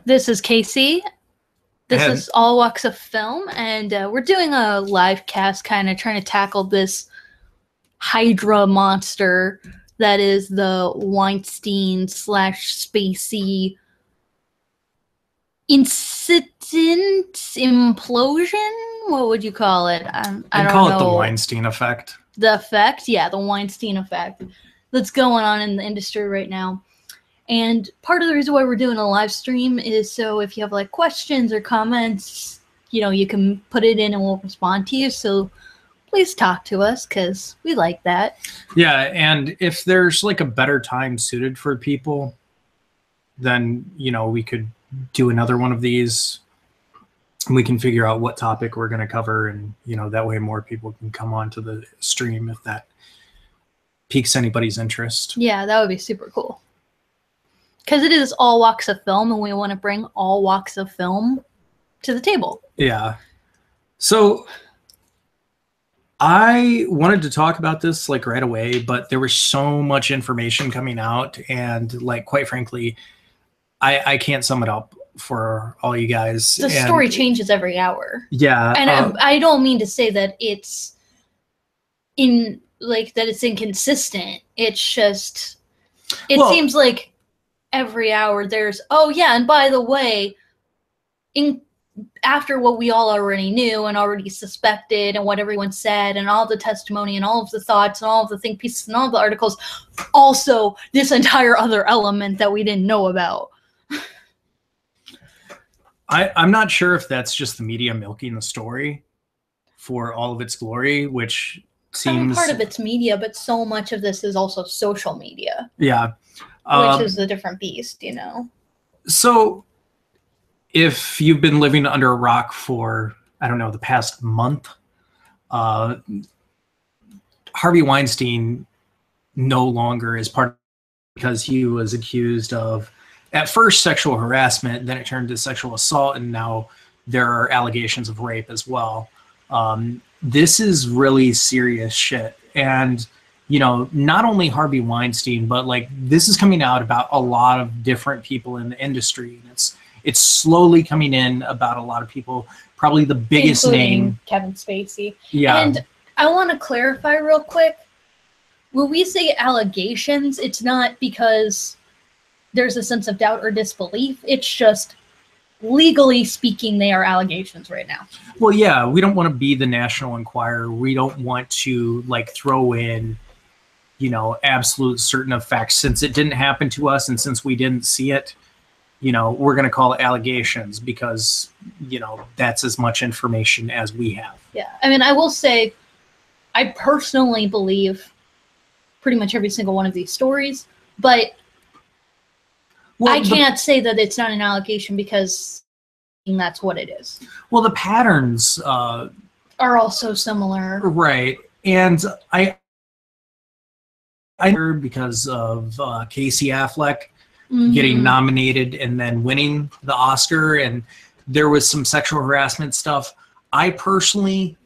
This is Casey. This is All Walks of Film, and we're doing a live cast, kind of trying to tackle this Hydra monster that is the Weinstein / Spacey incident implosion. What would you call it? I don't know. I'd call it the Weinstein effect. The effect, yeah, the Weinstein effect that's going on in the industry right now. And part of the reason why we're doing a live stream is so if you have like questions or comments, you know, you can put it in and we'll respond to you. So please talk to us because we like that. Yeah, and if there's like a better time suited for people, then, you know, we could do another one of these. And we can figure out what topic we're going to cover, and, you know, that way more people can come on to the stream if that piques anybody's interest. Yeah, that would be super cool. Because it is all walks of film, and we want to bring all walks of film to the table. Yeah. So I wanted to talk about this like right away, but there was so much information coming out, and like, quite frankly, I can't sum it up for all you guys. The story changes every hour. Yeah. And I don't mean to say that it's it's inconsistent. It's just, seems like every hour there's, oh yeah, and by the way, after what we all already knew and already suspected and what everyone said and all the testimony and all of the thoughts and all of the think pieces and all of the articles, also this entire other element that we didn't know about. I'm not sure if that's just the media milking the story for all of its glory, which seems... part of it's media, but so much of this is also social media. Yeah. Which is a different beast, you know? So if you've been living under a rock for, I don't know, the past month, Harvey Weinstein no longer is part of, because he was accused of, at first, sexual harassment, then it turned to sexual assault, and now there are allegations of rape as well. This is really serious shit. And, you know, not only Harvey Weinstein, but like this is coming out about a lot of different people in the industry. And it's slowly coming in about a lot of people, probably the biggest name. Kevin Spacey. Yeah. And I want to clarify real quick. When we say allegations, it's not because there's a sense of doubt or disbelief. It's just, legally speaking, they are allegations right now. Well, yeah, we don't want to be the National Enquirer. We don't want to like throw in, you know, absolute certain of facts. Since it didn't happen to us and since we didn't see it, you know, we're going to call it allegations because, you know, that's as much information as we have. Yeah. I mean, I will say, I personally believe pretty much every single one of these stories, but well, I can't say that it's not an allegation because that's what it is. Well, the patterns are also similar. Right. And I heard because of Casey Affleck getting nominated and then winning the Oscar, and there was some sexual harassment stuff. I personally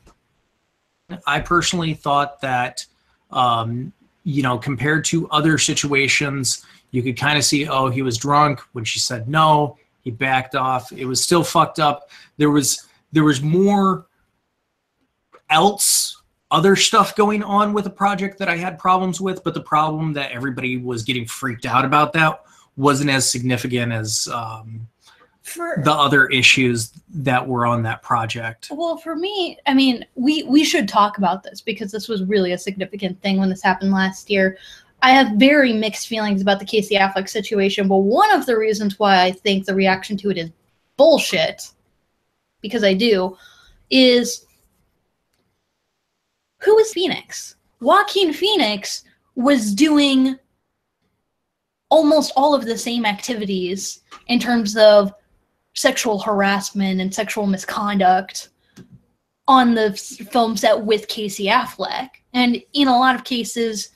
thought that, you know, compared to other situations, you could kind of see, oh, he was drunk. When she said no, he backed off. It was still fucked up. There was more other stuff going on with the project that I had problems with, but the problem that everybody was getting freaked out about that wasn't as significant as the other issues that were on that project. Well, for me, I mean, we should talk about this because this was really a significant thing when this happened last year. I have very mixed feelings about the Casey Affleck situation, but one of the reasons why I think the reaction to it is bullshit, because I do, is who is Phoenix? Joaquin Phoenix was doing almost all of the same activities in terms of sexual harassment and sexual misconduct on the film set with Casey Affleck. And in a lot of cases,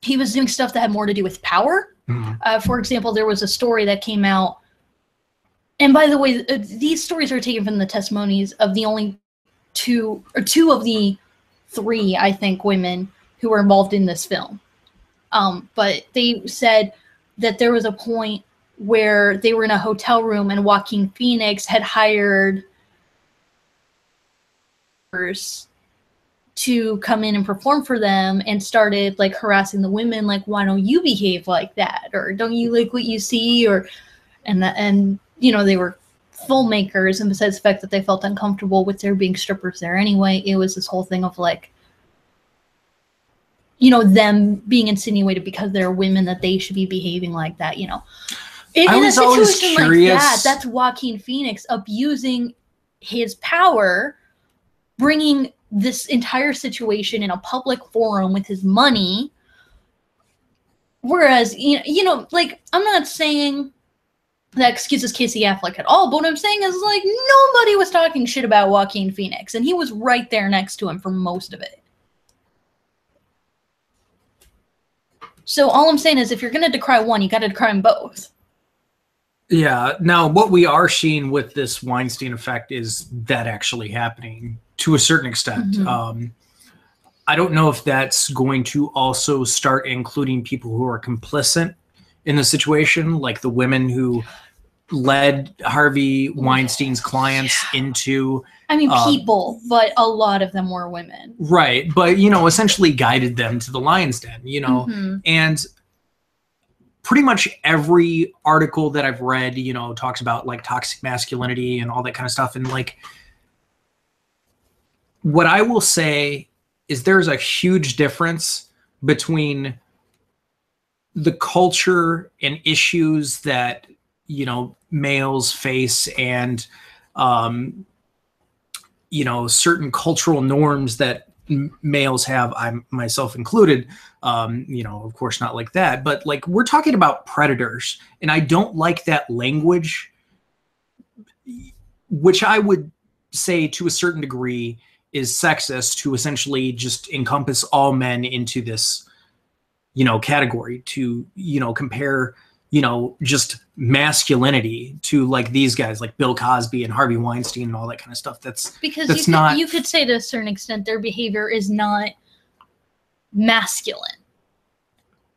he was doing stuff that had more to do with power. For example, there was a story that came out, and by the way, these stories are taken from the testimonies of the only two of the three, I think, women who were involved in this film. But they said that there was a point where they were in a hotel room and Joaquin Phoenix had hired to come in and perform for them and started like harassing the women, like, why don't you behave like that, or don't you like what you see, or and you know, they were filmmakers, and besides the fact that they felt uncomfortable with there being strippers there anyway, it was this whole thing of like, you know, them being insinuated because they're women that they should be behaving like that, you know. In a situation like that, that's Joaquin Phoenix abusing his power, bringing this entire situation in a public forum with his money. Whereas, you know, like, I'm not saying that excuses Casey Affleck at all, but what I'm saying is, like, nobody was talking shit about Joaquin Phoenix, and he was right there next to him for most of it. So all I'm saying is, if you're going to decry one, you got to decry them both. Yeah. Now, what we are seeing with this Weinstein effect is that actually happening to a certain extent. Mm-hmm. I don't know if that's going to also start including people who are complicit in the situation, like the women who led Harvey Weinstein's clients into... I mean, people, but a lot of them were women. Right. But, you know, essentially guided them to the lion's den, you know, Mm-hmm. and pretty much every article that I've read, you know, talks about like toxic masculinity and all that kind of stuff. And like, what I will say is there's a huge difference between the culture and issues that, you know, males face and, you know, certain cultural norms that males have, I myself included, you know, of course not like that, but like we're talking about predators, and I don't like that language, which I would say to a certain degree is sexist, to essentially just encompass all men into this, you know, category, to, you know, compare, you know, just masculinity to like these guys like Bill Cosby and Harvey Weinstein and all that kind of stuff. That's because you could say to a certain extent their behavior is not masculine.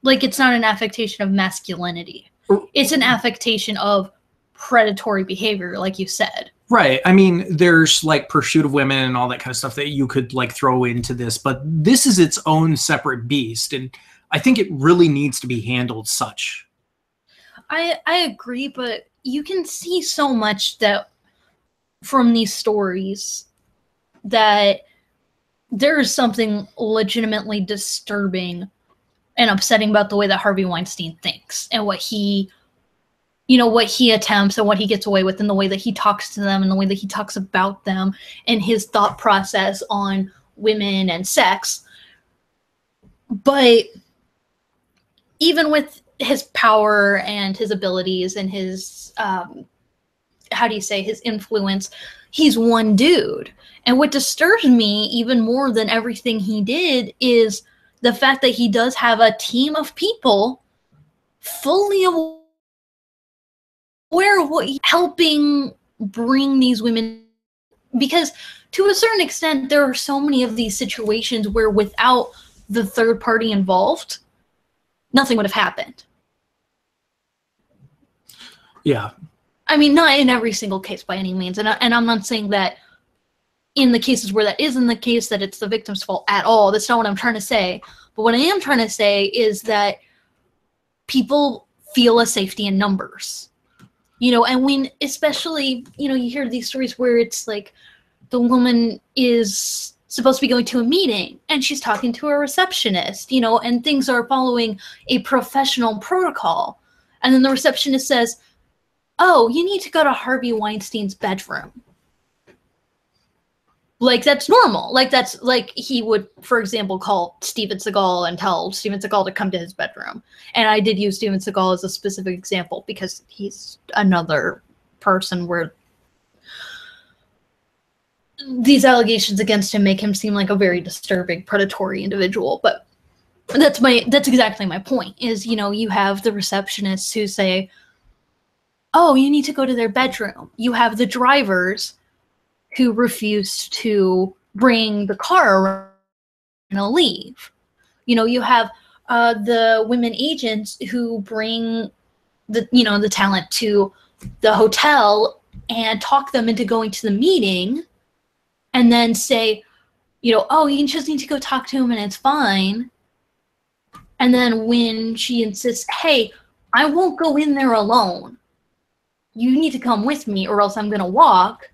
Like, it's not an affectation of masculinity. It's an affectation of predatory behavior, like you said. Right. I mean, there's like pursuit of women and all that kind of stuff that you could like throw into this, but this is its own separate beast, and I think it really needs to be handled such. I agree, but you can see so much that from these stories that there is something legitimately disturbing and upsetting about the way that Harvey Weinstein thinks and what he, you know, what he attempts and what he gets away with, and the way that he talks to them and the way that he talks about them and his thought process on women and sex. But even with his power and his abilities and his, how do you say, his influence, he's one dude. And what disturbs me even more than everything he did is the fact that he does have a team of people fully aware of what he's helping bring these women. Because to a certain extent, there are so many of these situations where without the third party involved, nothing would have happened. Yeah. I mean, not in every single case by any means. And I'm not saying that in the cases where that isn't the case, that it's the victim's fault at all. That's not what I'm trying to say. But what I am trying to say is that people feel a safety in numbers. You know, and when, especially, you know, you hear these stories where it's like the woman is supposed to be going to a meeting and she's talking to a receptionist, you know, and things are following a professional protocol. And then the receptionist says, "Oh, you need to go to Harvey Weinstein's bedroom." Like, that's normal. Like, that's like he would, for example, call Steven Seagal and tell Steven Seagal to come to his bedroom. And I did use Steven Seagal as a specific example because he's another person where these allegations against him make him seem like a very disturbing, predatory individual. But that's exactly my point, is, you know, you have the receptionists who say, "Oh, you need to go to their bedroom." You have the drivers who refused to bring the car around and leave. You know, you have the women agents who bring the talent to the hotel and talk them into going to the meeting, and then say, oh, you just need to go talk to him and it's fine. And then when she insists, hey, I won't go in there alone. You need to come with me or else I'm going to walk.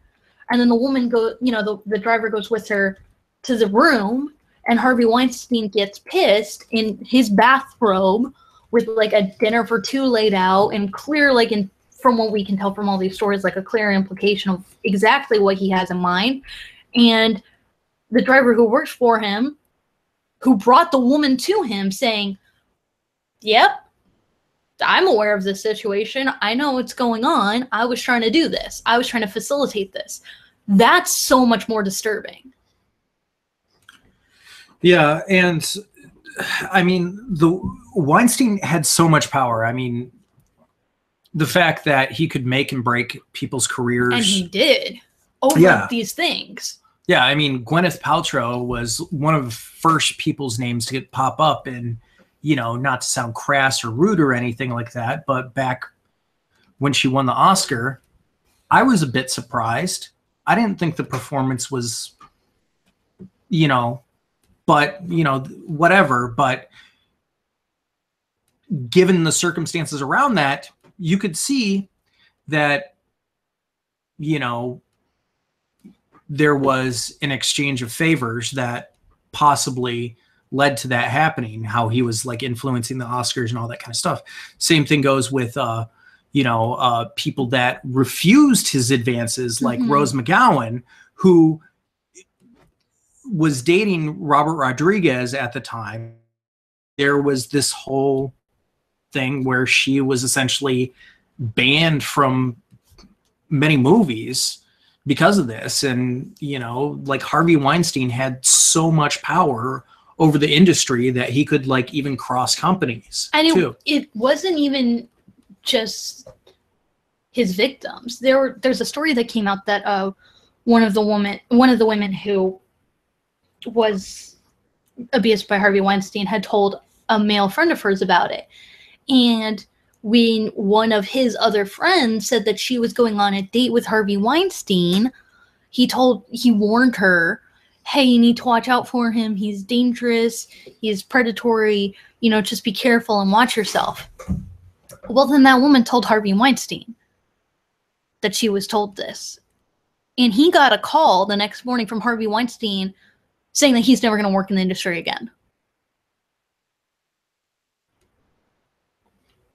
And then the woman the driver goes with her to the room, and Harvey Weinstein gets pissed in his bathrobe with like a dinner for two laid out, and clear, from what we can tell from all these stories, like a clear implication of exactly what he has in mind. And the driver who works for him, who brought the woman to him, saying, yep, I'm aware of this situation. I know what's going on. I was trying to do this. I was trying to facilitate this. That's so much more disturbing. Yeah, and I mean, the Weinstein had so much power. I mean, the fact that he could make and break people's careers. And he did over these things. Yeah, I mean, Gwyneth Paltrow was one of the first people's names to pop up, and, not to sound crass or rude or anything like that, but back when she won the Oscar, I was a bit surprised. I didn't think the performance was, but, whatever. But given the circumstances around that, you could see that, there was an exchange of favors that possibly led to that happening, how he was like influencing the Oscars and all that kind of stuff. Same thing goes with, people that refused his advances, like Rose McGowan, who was dating Robert Rodriguez at the time. There was this whole thing where she was essentially banned from many movies because of this. And, like Harvey Weinstein had so much power over the industry that he could like even cross companies. And it wasn't even just his victims. There's a story that came out that one of the women who was abused by Harvey Weinstein had told a male friend of hers about it. And when one of his other friends said that she was going on a date with Harvey Weinstein, he warned her, hey, you need to watch out for him. He's dangerous. He's predatory. Just be careful and watch yourself. Well, then that woman told Harvey Weinstein that she was told this. And he got a call the next morning from Harvey Weinstein saying that he's never going to work in the industry again.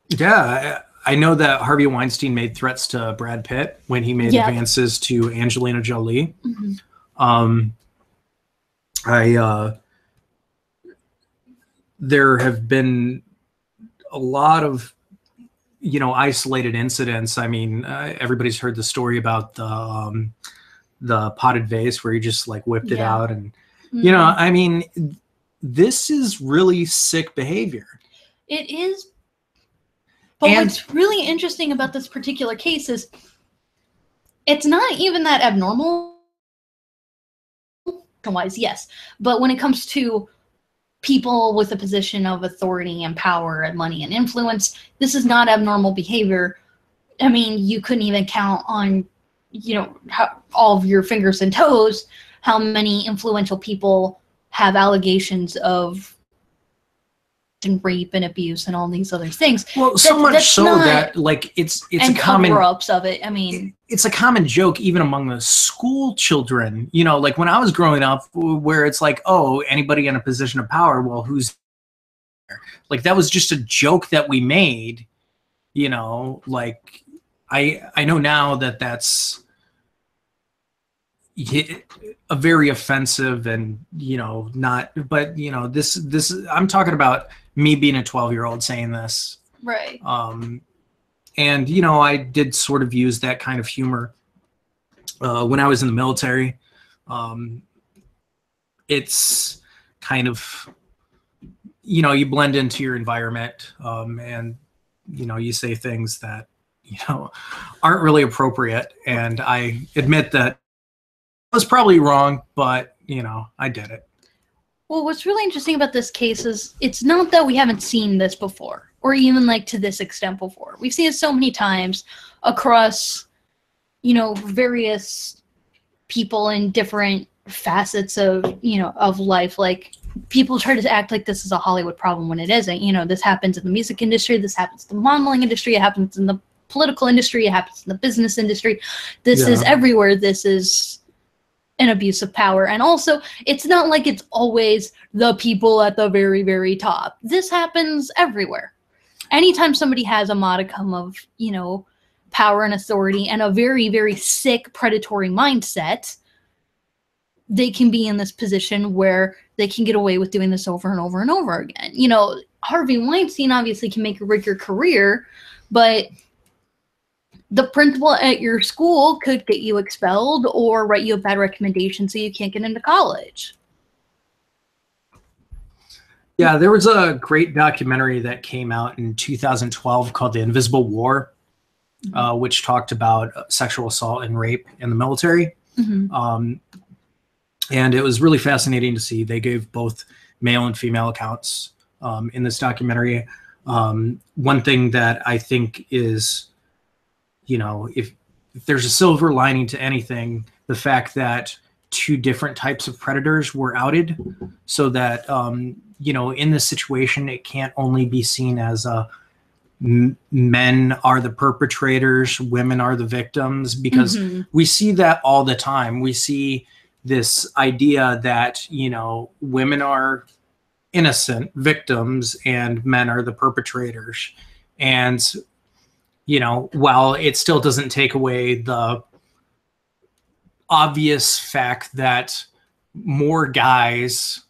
Yeah, I know that Harvey Weinstein made threats to Brad Pitt when he made advances to Angelina Jolie. There have been a lot of, isolated incidents. I mean, everybody's heard the story about the potted vase where he just like whipped it out, and I mean, this is really sick behavior. It is. But what's really interesting about this particular case is it's not even that abnormal. Wise, yes. But when it comes to people with a position of authority and power and money and influence, this is not abnormal behavior. I mean, you couldn't even count on, all of your fingers and toes how many influential people have allegations of and rape and abuse and all these other things. Well, so much so that like it's a common cover-ups of it. I mean, it's a common joke even among the school children. Like when I was growing up, where it's like, oh, anybody in a position of power, well, who's there? Like that was just a joke that we made. Like I know now that that's a very offensive and not, but this I'm talking about me being a 12-year-old saying this, right? And I did sort of use that kind of humor when I was in the military. It's kind of you blend into your environment, and you say things that aren't really appropriate, and I admit that I was probably wrong, but I did it. Well, what's really interesting about this case is it's not that we haven't seen this before or even like to this extent before. We've seen it so many times across, you know, various people in different facets of, you know, of life. Like, people try to act like this is a Hollywood problem when it isn't. You know, this happens in the music industry, this happens in the modeling industry, it happens in the political industry, it happens in the business industry. This is everywhere. This is an abuse of power. And also, it's not like it's always the people at the very, very top. This happens everywhere. Anytime somebody has a modicum of, you know, power and authority and a very, very sick predatory mindset, they can be in this position where they can get away with doing this over and over and over again. You know, Harvey Weinstein obviously can make or break your career, but the principal at your school could get you expelled or write you a bad recommendation so you can't get into college. Yeah, there was a great documentary that came out in 2012 called The Invisible War, which talked about sexual assault and rape in the military. And it was really fascinating to see. They gave both male and female accounts in this documentary. One thing that I think is, you know, if there's a silver lining to anything, the fact that two different types of predators were outed, so that, you know, in this situation, it can't only be seen as men are the perpetrators, women are the victims, because we see that all the time. We see this idea that, you know, women are innocent victims and men are the perpetrators. And, you know, while it still doesn't take away the obvious fact that more guys,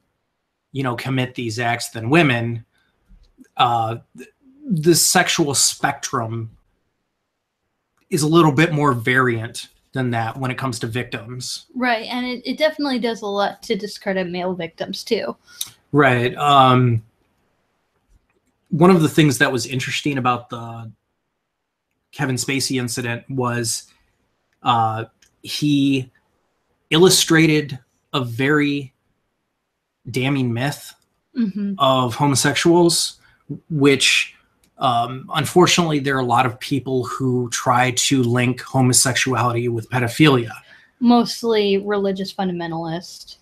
you know, commit these acts than women, the sexual spectrum is a little bit more variant than that when it comes to victims. Right, and it definitely does a lot to discredit male victims too. Right. One of the things that was interesting about the Kevin Spacey incident was he illustrated a very damning myth of homosexuals, which unfortunately there are a lot of people who try to link homosexuality with pedophilia. Mostly religious fundamentalists.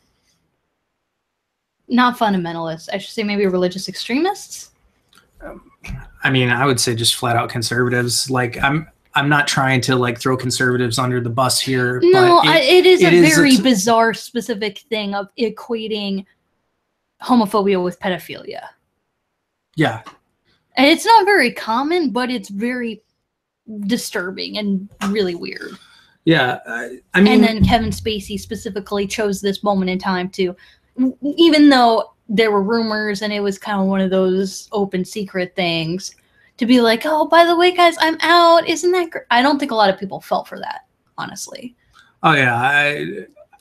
Not fundamentalists. I should say maybe religious extremists. I mean, I would say just flat out conservatives. Like, I'm not trying to like throw conservatives under the bus here. No, but it is a very bizarre specific thing of equating homophobia with pedophilia. Yeah. And it's not very common, but it's very disturbing and really weird. Yeah. I mean, and then Kevin Spacey specifically chose this moment in time to, even though there were rumors and it was kind of one of those open secret things, to be like, oh, by the way, guys, I'm out. Isn't that great? I don't think a lot of people fell for that, honestly. Oh, yeah.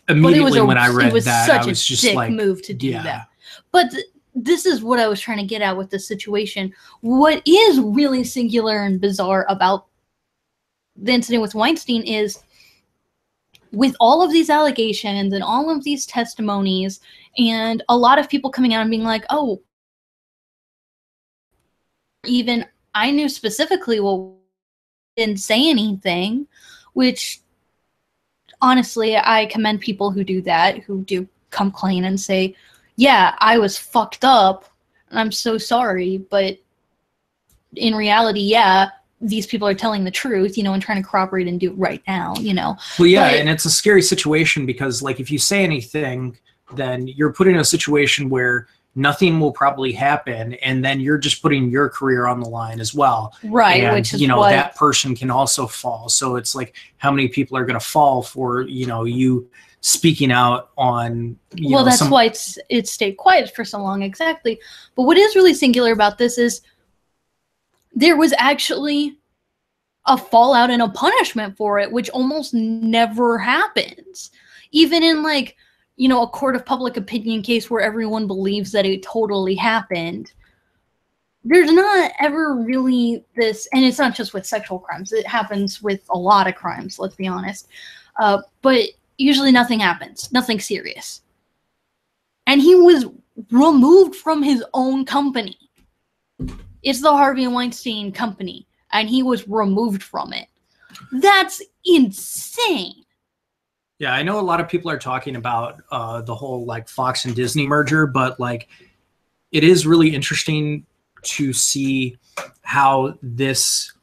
Immediately when I read that, I was just like, it was such a dick move to do that. But this is what I was trying to get at with this situation. What is really singular and bizarre about the incident with Weinstein is, with all of these allegations and all of these testimonies and a lot of people coming out and being like, oh, even I knew specifically what didn't say anything, which honestly, I commend people who do that, who do come clean and say, yeah, I was fucked up and I'm so sorry, but in reality, yeah, these people are telling the truth, you know, and trying to corroborate and do it right now, you know. Well, yeah, and it's a scary situation because, like, if you say anything, then you're put in a situation where nothing will probably happen, and then you're just putting your career on the line as well. Right, and, which is, you know, that person can also fall. So it's like, how many people are going to fall for, you know, you speaking out on, you know, that's why it's stayed quiet for so long, exactly. But what is really singular about this is there was actually a fallout and a punishment for it, which almost never happens. Even in, like, you know, a court of public opinion case where everyone believes that it totally happened, there's not ever really this, and it's not just with sexual crimes, it happens with a lot of crimes, let's be honest. But usually nothing happens, nothing serious. And he was removed from his own company. It's the Harvey Weinstein company, and he was removed from it. That's insane. Yeah, I know a lot of people are talking about the whole like Fox and Disney merger, but like it is really interesting to see how this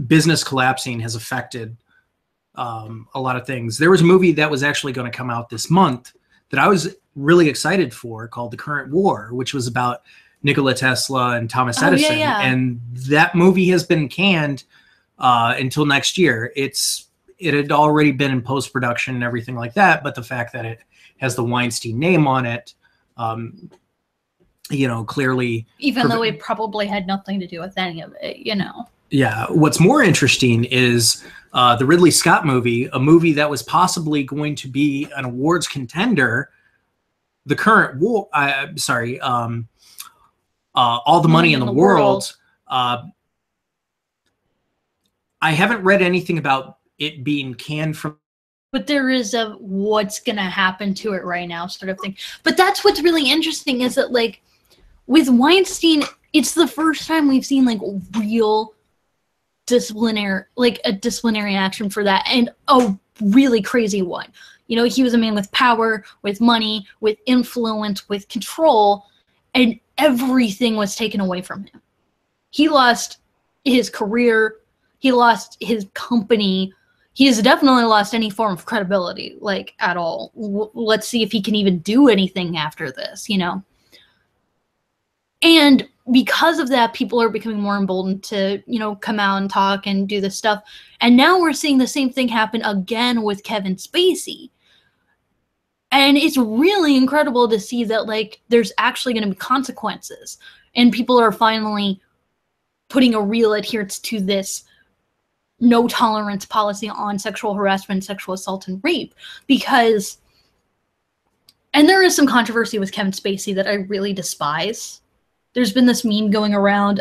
business collapsing has affected a lot of things. There was a movie that was actually going to come out this month that I was really excited for called The Current War, which was about Nikola Tesla and Thomas Edison. And that movie has been canned until next year. It had already been in post-production and everything like that, but the fact that it has the Weinstein name on it, clearly... Even though it probably had nothing to do with any of it, Yeah. What's more interesting is the Ridley Scott movie, a movie that was possibly going to be an awards contender, The Current War... All the Money in the World. I haven't read anything about it being canned from, but there is a what's gonna happen to it right now sort of thing. But that's what's really interesting is that like with Weinstein, it's the first time we've seen like real disciplinary action for that, and a really crazy one. He was a man with power, with money, with influence, with control, and everything was taken away from him. He lost his career, he lost his company. He has definitely lost any form of credibility, like, at all. Let's see if he can even do anything after this, And because of that, people are becoming more emboldened to, come out and talk and do this stuff. And now we're seeing the same thing happen again with Kevin Spacey. And it's really incredible to see that, like, there's actually going to be consequences. And people are finally putting a real adherence to this no tolerance policy on sexual harassment, sexual assault, and rape, because, and there is some controversy with Kevin Spacey that I really despise. There's been this meme going around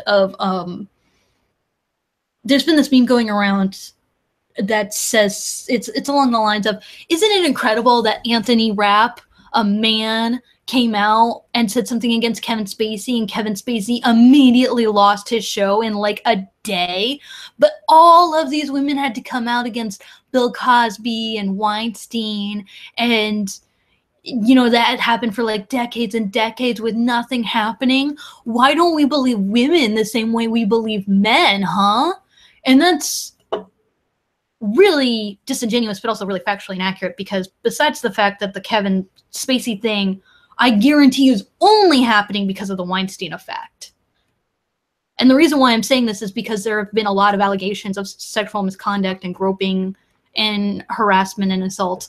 that says, it's along the lines of, isn't it incredible that Anthony Rapp, a man, came out and said something against Kevin Spacey, and Kevin Spacey immediately lost his show in like a day. But all of these women had to come out against Bill Cosby and Weinstein, and that happened for like decades and decades with nothing happening. Why don't we believe women the same way we believe men, huh? And that's really disingenuous, but also really factually inaccurate, because besides the fact that the Kevin Spacey thing, I guarantee you, is only happening because of the Weinstein effect. And the reason why I'm saying this is because there have been a lot of allegations of sexual misconduct and groping and harassment and assault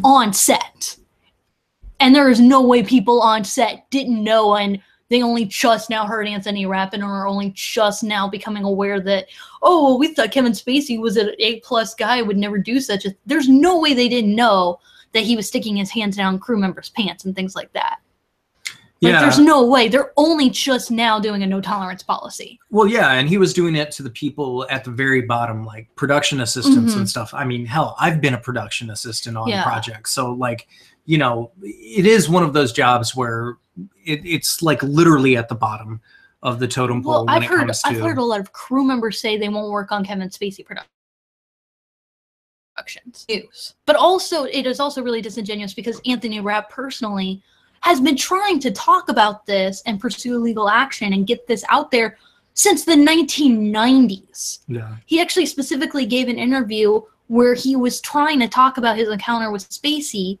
on set. And there is no way people on set didn't know, and they only just now heard Anthony Rapp and are only just now becoming aware that, oh, well, we thought Kevin Spacey was an A+ guy, would never do such a... There's no way they didn't know that he was sticking his hands down crew members' pants and things like that. Like, there's no way. They're only just now doing a no-tolerance policy. Well, yeah, and he was doing it to the people at the very bottom, like production assistants and stuff. I mean, hell, I've been a production assistant on projects. So, like, it is one of those jobs where it's like literally at the bottom of the totem pole when it comes to... I've heard a lot of crew members say they won't work on Kevin Spacey productions. But also, it is also really disingenuous because Anthony Rapp personally has been trying to talk about this and pursue legal action and get this out there since the 1990s. Yeah. He actually specifically gave an interview where he was trying to talk about his encounter with Spacey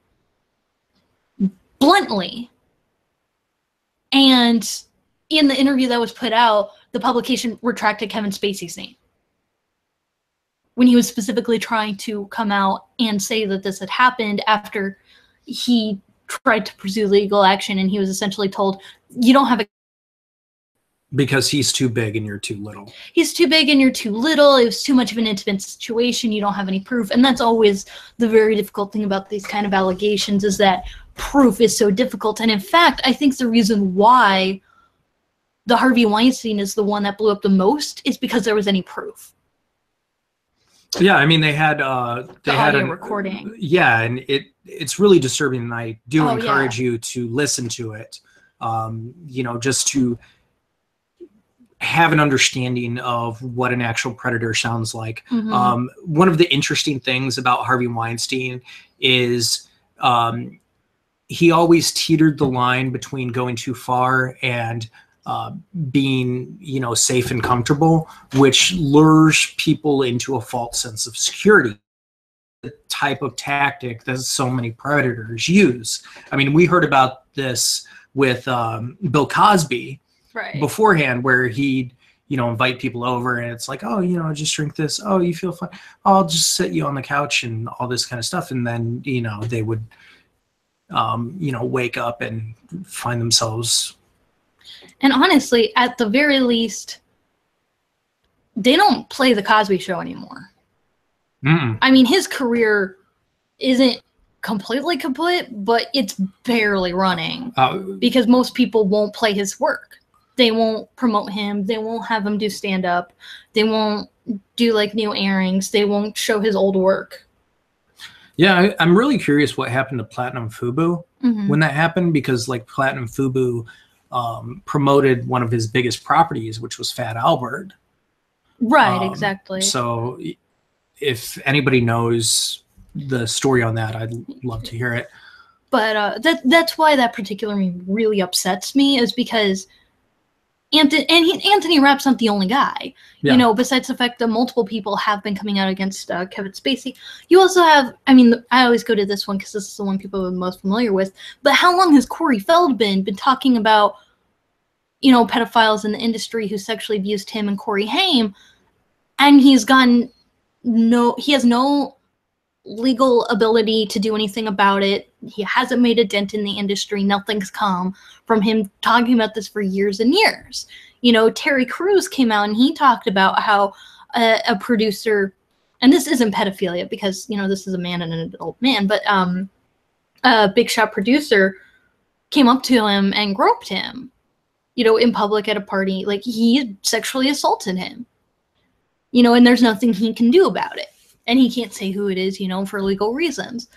bluntly. And in the interview that was put out, the publication retracted Kevin Spacey's name, when he was specifically trying to come out and say that this had happened after he tried to pursue legal action, and he was essentially told, you don't have a... Because he's too big and you're too little. He's too big and you're too little. It was too much of an intimate situation. You don't have any proof. And that's always the very difficult thing about these kind of allegations, is that proof is so difficult. And in fact, I think the reason why the Harvey Weinstein is the one that blew up the most is because there was any proof. Yeah, I mean, they had a recording. Yeah, and it's really disturbing, and I do encourage you to listen to it. Just to have an understanding of what an actual predator sounds like. Mhm. One of the interesting things about Harvey Weinstein is he always teetered the line between going too far and being, safe and comfortable, which lures people into a false sense of security. The type of tactic that so many predators use. I mean, we heard about this with Bill Cosby Right. beforehand, where he'd invite people over, and it's like, oh, just drink this. Oh, you feel fine. I'll just sit you on the couch and all this kind of stuff, and then they would wake up and find themselves. And honestly, at the very least, they don't play the Cosby Show anymore. Mm-mm. I mean, his career isn't completely kaput, but it's barely running because most people won't play his work. They won't promote him. They won't have him do stand-up. They won't do like new airings. They won't show his old work. Yeah, I'm really curious what happened to Platinum Fubu when that happened, because like Platinum Fubu promoted one of his biggest properties, which was Fat Albert. Right, exactly. So if anybody knows the story on that, I'd love to hear it. But that's why that particular meme really upsets me, is because Anthony Rapp's not the only guy. Yeah. Besides the fact that multiple people have been coming out against Kevin Spacey, you also have, I mean, I always go to this one because this is the one people are most familiar with, but how long has Corey Feldman been talking about, pedophiles in the industry who sexually abused him and Corey Haim, and he has no legal ability to do anything about it. He hasn't made a dent in the industry. Nothing's come from him talking about this for years and years. Terry Crews came out and he talked about how a producer, and this isn't pedophilia because, this is a man and an adult man, but a big shot producer came up to him and groped him, in public at a party. Like, he sexually assaulted him, and there's nothing he can do about it. And he can't say who it is, for legal reasons.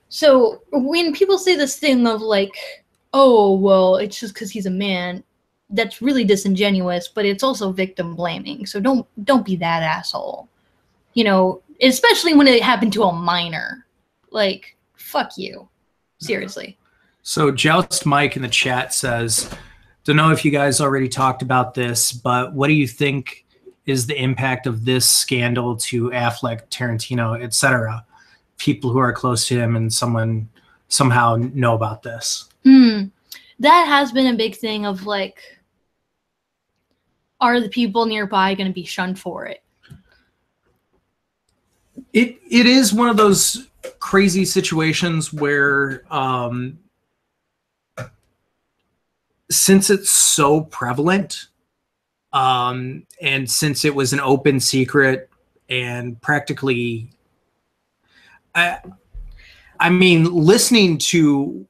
So when people say this thing of like, oh, well, it's just because he's a man, that's really disingenuous, but it's also victim blaming. So don't be that asshole. Especially when it happened to a minor. Like, fuck you. Seriously. So Joust Mike in the chat says, don't know if you guys already talked about this, but what do you think is the impact of this scandal to Affleck, Tarantino, etc.? People who are close to him and somehow know about this. That has been a big thing of like, are the people nearby going to be shunned for it? It is one of those crazy situations where since it's so prevalent, and since it was an open secret and practically, I mean, listening to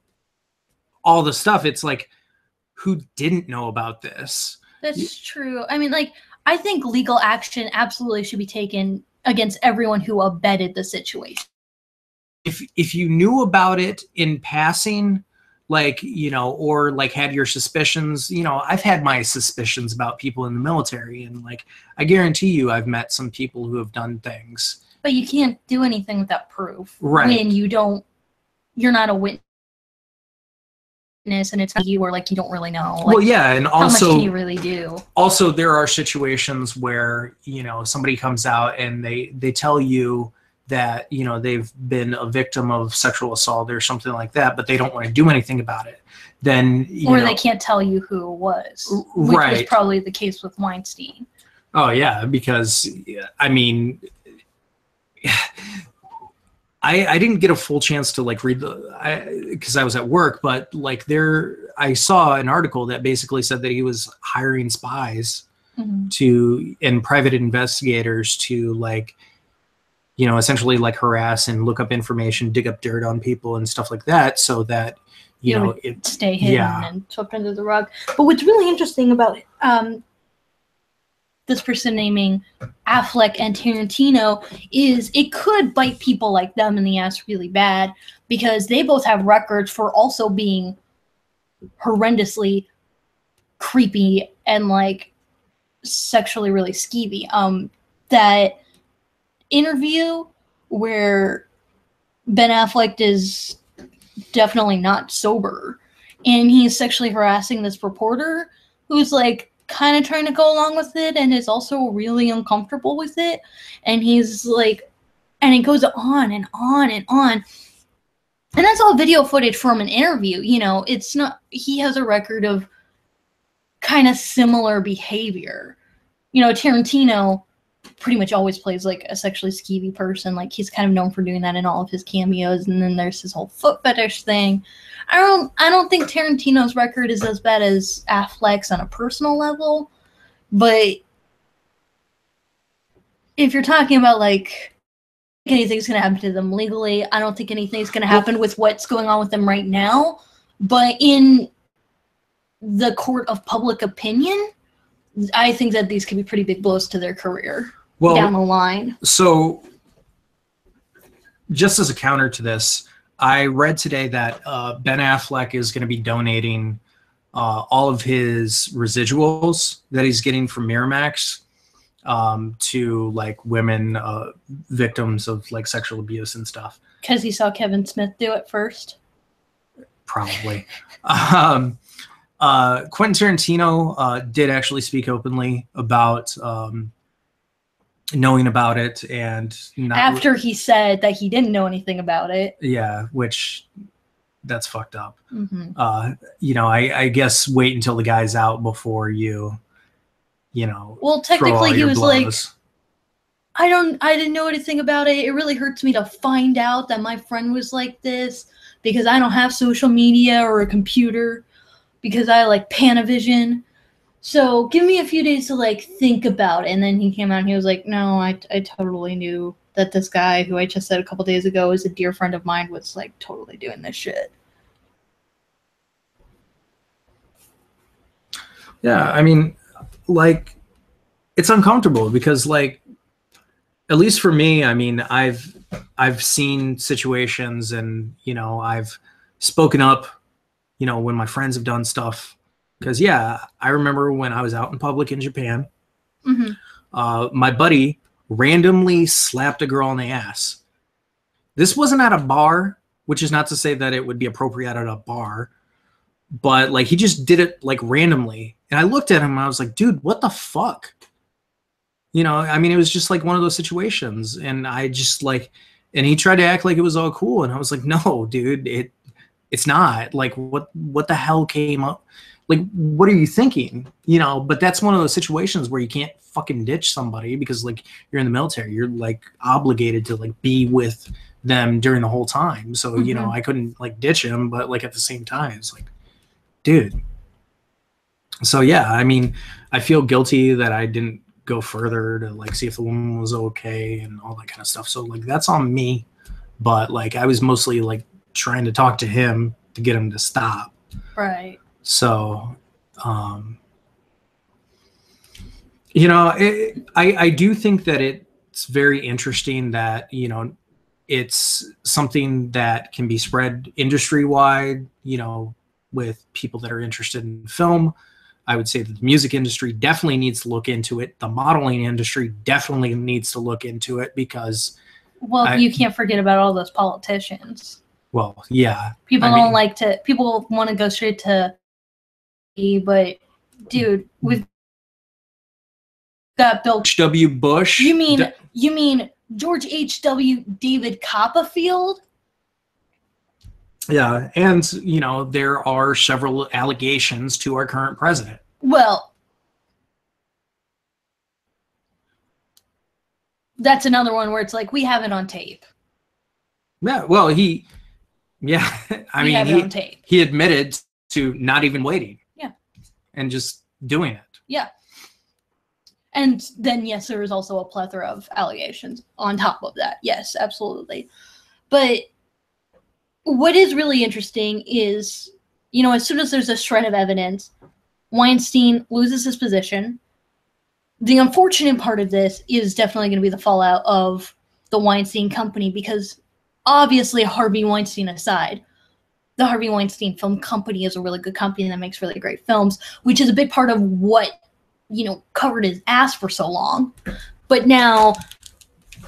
all the stuff, it's like, who didn't know about this? That's true. I mean, like, I think legal action absolutely should be taken against everyone who abetted the situation. If you knew about it in passing, like, or like had your suspicions, I've had my suspicions about people in the military, and like, I guarantee you I've met some people who have done things. But you can't do anything without proof. Right. When you're not a witness, and it's not you, or like you don't really know. Like, well, yeah, and also, how much can you really do? Also, there are situations where, somebody comes out and they tell you that, they've been a victim of sexual assault or something like that, but they don't want to do anything about it. Then, or they can't tell you who it was, which was probably the case with Weinstein. Oh, yeah, because, I mean, I didn't get a full chance to like read because I was at work, but like I saw an article that basically said that he was hiring spies and private investigators to like, essentially like harass and look up information, dig up dirt on people and stuff like that, so that it stay hidden and swept under the rug. But what's really interesting about this person naming Affleck and Tarantino is it could bite people like them in the ass really bad, because they both have records for also being horrendously creepy and like sexually really skeevy. That interview where Ben Affleck is definitely not sober, and he's sexually harassing this reporter who's like kind of trying to go along with it and is also really uncomfortable with it, and he's like, and it goes on and on and on, and that's all video footage from an interview. You know, it's not, he has a record of kind of similar behavior. You know, Tarantino pretty much always plays like a sexually skeevy person. Like, he's kind of known for doing that in all of his cameos. And then there's this whole foot fetish thing. I don't think Tarantino's record is as bad as Affleck's on a personal level, but if you're talking about like anything's going to happen to them legally, I don't think anything's going to happen with what's going on with them right now. But in the court of public opinion, I think that these could be pretty big blows to their career down the line. So, just as a counter to this, I read today that Ben Affleck is going to be donating all of his residuals that he's getting from Miramax to like women victims of like sexual abuse and stuff. Because he saw Kevin Smith do it first? Probably. Quentin Tarantino did actually speak openly about knowing about it, and after he said that he didn't know anything about it. Yeah, which that's fucked up. Mm-hmm. You know, I guess wait until the guy's out before you know. Well, technically he was blows. Like, I didn't know anything about it. It really hurts me to find out that my friend was like this because I don't have social media or a computer because I like Panavision. So give me a few days to like think about it. And then he came out and he was like, no, I totally knew that this guy who I just said a couple days ago is a dear friend of mine was like totally doing this shit. Yeah, I mean, like, it's uncomfortable because, like, at least for me, I mean, I've seen situations and, you know, I've spoken up, you know, when my friends have done stuff. Because, yeah, I remember when I was out in public in Japan, my buddy randomly slapped a girl in the ass. This wasn't at a bar, which is not to say that it would be appropriate at a bar, but, like, he just did it, like, randomly. And I looked at him and I was like, dude, what the fuck? You know, I mean, it was just, like, one of those situations. And I just, like, and he tried to act like it was all cool. And I was like, no, dude, it's not. Like, what the hell came up? Like, what are you thinking? You know, but that's one of those situations where you can't fucking ditch somebody because, like, you're in the military. You're, like, obligated to, like, be with them during the whole time. So, you know, I couldn't, like, ditch him, but, like, at the same time, it's like, dude. So, yeah, I mean, I feel guilty that I didn't go further to, like, see if the woman was okay and all that kind of stuff. So, like, that's on me. But, like, I was mostly, like, trying to talk to him to get him to stop. Right. So, you know, I do think that it's very interesting that, you know, it's something that can be spread industry-wide, you know, with people that are interested in film. I would say that the music industry definitely needs to look into it. The modeling industry definitely needs to look into it because... Well, you can't forget about all those politicians. Well, yeah. People want to go straight to... But, dude, we've got Bill H.W. Bush. You mean George H.W. David Copperfield? Yeah, and, you know, there are several allegations to our current president. Well, that's another one where it's like, we have it on tape. Yeah, well, he admitted to not even waiting. Yeah. And just doing it. Yeah. And then, yes, there is also a plethora of allegations on top of that. Yes, absolutely. But what is really interesting is, you know, as soon as there's a shred of evidence, Weinstein loses his position. The unfortunate part of this is definitely going to be the fallout of the Weinstein Company because obviously, Harvey Weinstein aside, the Harvey Weinstein Film Company is a really good company that makes really great films, which is a big part of what covered his ass for so long. But now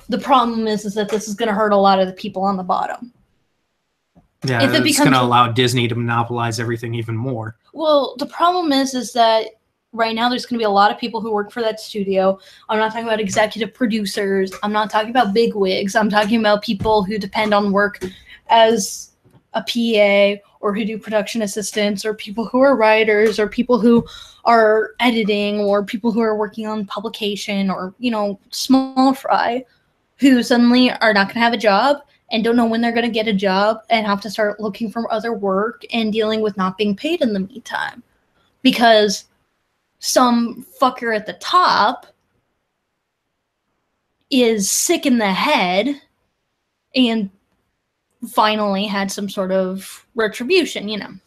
the problem is that this is going to hurt a lot of the people on the bottom. Yeah, it's going to allow Disney to monopolize everything even more. Well, the problem is that right now there's going to be a lot of people who work for that studio. I'm not talking about executive producers. I'm not talking about bigwigs. I'm talking about people who depend on work as a PA, or who do production assistants, or people who are writers, or people who are editing, or people who are working on publication, or, small fry, who suddenly are not going to have a job and don't know when they're going to get a job and have to start looking for other work and dealing with not being paid in the meantime. Because some fucker at the top is sick in the head and finally had some sort of retribution,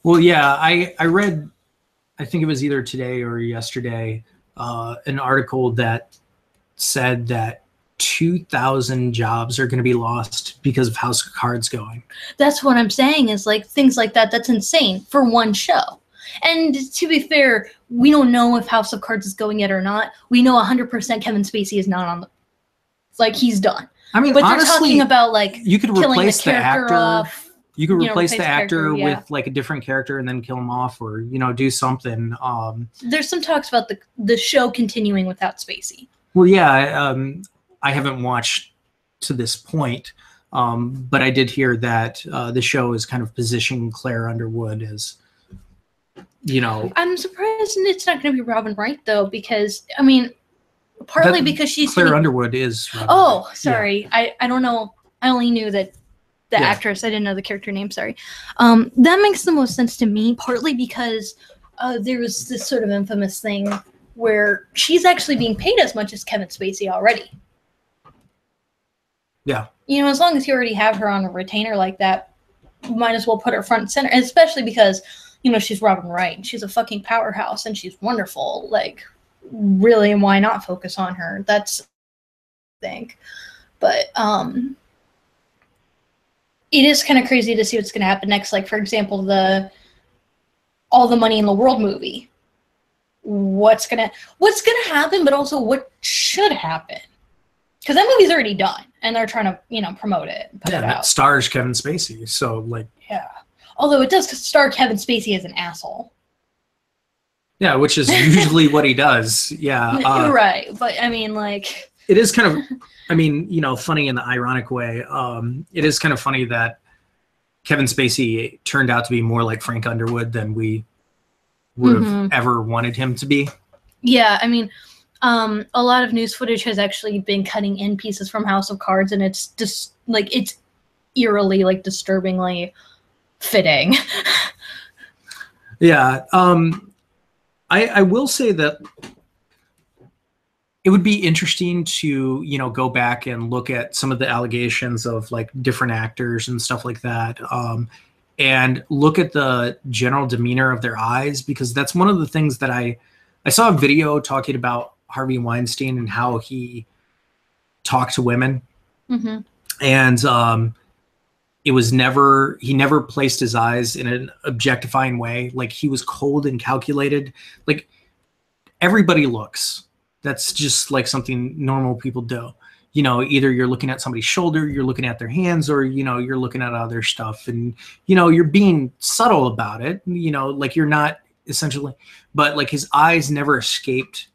Well, yeah, I read, I think it was either today or yesterday, an article that said that 2,000 jobs are going to be lost because of House of Cards going. That's what I'm saying, is like things like that. That's insane for one show. And to be fair, we don't know if House of Cards is going yet or not. We know 100% Kevin Spacey is not on the, he's done. I mean, but honestly, they're talking about you could replace the actor off. You could replace the actor with a different character and then kill him off, or do something. There's some talks about the show continuing without Spacey. Well, yeah, I haven't watched to this point, but I did hear that the show is kind of positioning Claire Underwood as, I'm surprised it's not going to be Robin Wright, though, because, partly because she's Claire Underwood is. Oh, sorry. Yeah. I don't know. I only knew that the actress. I didn't know the character name. Sorry. That makes the most sense to me, partly because there was this sort of infamous thing where she's actually being paid as much as Kevin Spacey already. Yeah. As long as you already have her on a retainer like that, you might as well put her front and center, especially because, she's Robin Wright and she's a fucking powerhouse and she's wonderful. Really, why not focus on her? That's, I think. But it is kind of crazy to see what's going to happen next. For example, All the Money in the World movie. What's gonna happen, but also what should happen? Because that movie's already done, and they're trying to, promote it. It stars Kevin Spacey, so Yeah. Although it does star Kevin Spacey as an asshole. Yeah, which is usually what he does. Yeah. Right, but it is kind of, funny in the ironic way. It is kind of funny that Kevin Spacey turned out to be more like Frank Underwood than we would have ever wanted him to be. Yeah, a lot of news footage has actually been cutting in pieces from House of Cards, and it's just it's eerily, disturbingly fitting. Yeah. I will say that it would be interesting to, go back and look at some of the allegations of different actors and stuff like that. And look at the general demeanor of their eyes, because that's one of the things that I saw a video talking about Harvey Weinstein and how he talked to women. Mm-hmm. And he never placed his eyes in an objectifying way. He was cold and calculated. Everybody looks. That's just something normal people do. Either you're looking at somebody's shoulder, you're looking at their hands, or, you're looking at other stuff, and, you're being subtle about it, you're not essentially, but his eyes never escaped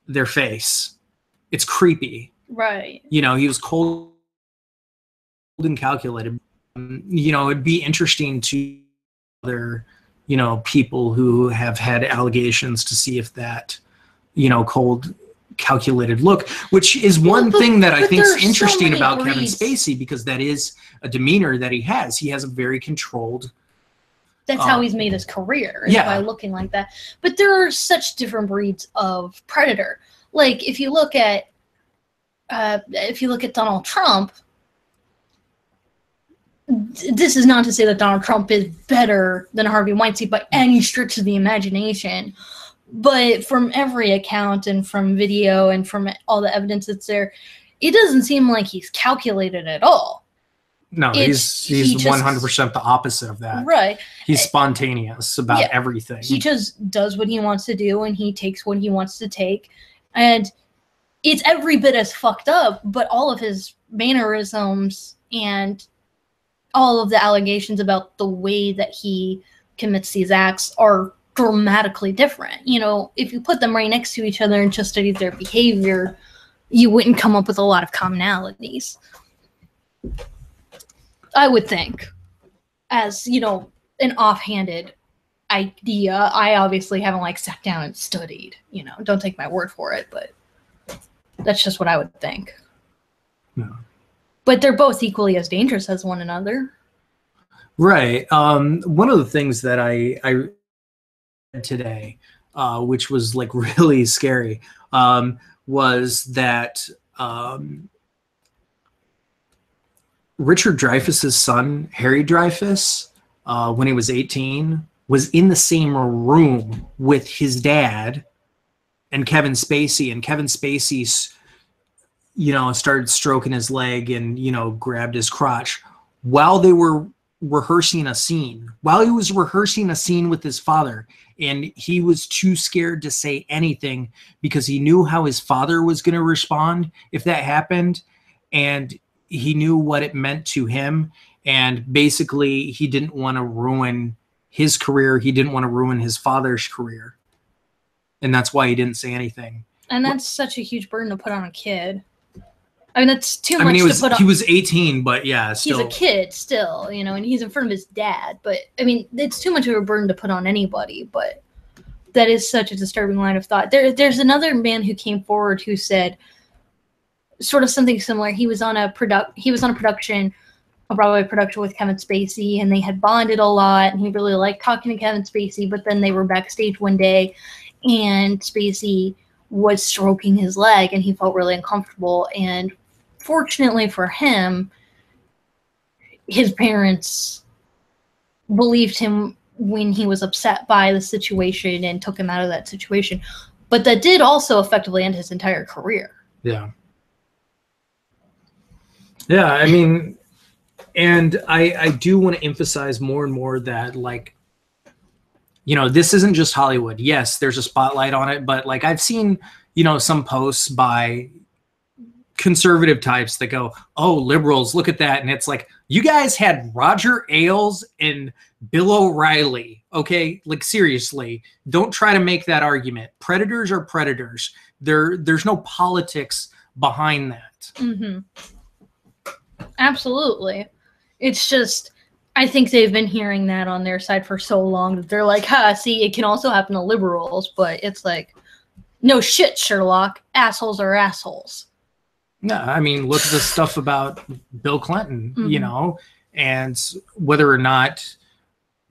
their face. It's creepy. Right. He was cold and calculated. It'd be interesting to other, people who have had allegations to see if that, cold, calculated look, which is one thing that I think is interesting about Kevin Spacey, because that is a demeanor that he has. He has a very controlled. That's how he's made his career, is by looking like that. But there are such different breeds of predator. If you look at Donald Trump, this is not to say that Donald Trump is better than Harvey Weinstein by any stretch of the imagination. But from every account and from video and from all the evidence that's there, it doesn't seem like he's calculated at all. No, he's 100% the opposite of that. Right. He's spontaneous about everything. He just does what he wants to do, and he takes what he wants to take. And it's every bit as fucked up, but all of his mannerisms and all of the allegations about the way that he commits these acts are dramatically different. You know, if you put them right next to each other and just studied their behavior, you wouldn't come up with a lot of commonalities. I would think, as, you know, an offhanded idea. I obviously haven't, like, sat down and studied, you know, don't take my word for it, but that's just what I would think. Yeah. But they're both equally as dangerous as one another. Right. One of the things that I read today, which was, like, really scary, was that Richard Dreyfuss's son, Harry Dreyfuss, when he was 18, was in the same room with his dad and Kevin Spacey. And Kevin Spacey, you know, started stroking his leg and, you know, grabbed his crotch while they were rehearsing a scene. While he was rehearsing a scene with his father. And he was too scared to say anything because he knew how his father was going to respond if that happened. And he knew what it meant to him, and basically he didn't want to ruin his career. He didn't want to ruin his father's career, and that's why he didn't say anything. And that's such a huge burden to put on a kid. I mean, that's too much to put on. He was 18, but yeah, still. He's a kid still, you know, and he's in front of his dad. But, I mean, it's too much of a burden to put on anybody, but that is such a disturbing line of thought. There's another man who came forward who said sort of something similar. He was on a production, a Broadway production with Kevin Spacey, and they had bonded a lot, and he really liked talking to Kevin Spacey, but then they were backstage one day, and Spacey was stroking his leg, and he felt really uncomfortable, and fortunately for him, his parents believed him when he was upset by the situation and took him out of that situation, but that did also effectively end his entire career. Yeah. Yeah, I mean, and I do want to emphasize more and more that, like, you know, this isn't just Hollywood. Yes, there's a spotlight on it, but, like, I've seen, you know, some posts by conservative types that go, oh, liberals, look at that. And it's like, you guys had Roger Ailes and Bill O'Reilly, okay? Like, seriously, don't try to make that argument. Predators are predators. There's no politics behind that. Mm-hmm. Absolutely. It's just, I think they've been hearing that on their side for so long that they're like, see, it can also happen to liberals, but it's like, no shit, Sherlock. Assholes are assholes. No, I mean, look at the stuff about Bill Clinton, Mm-hmm. you know, and whether or not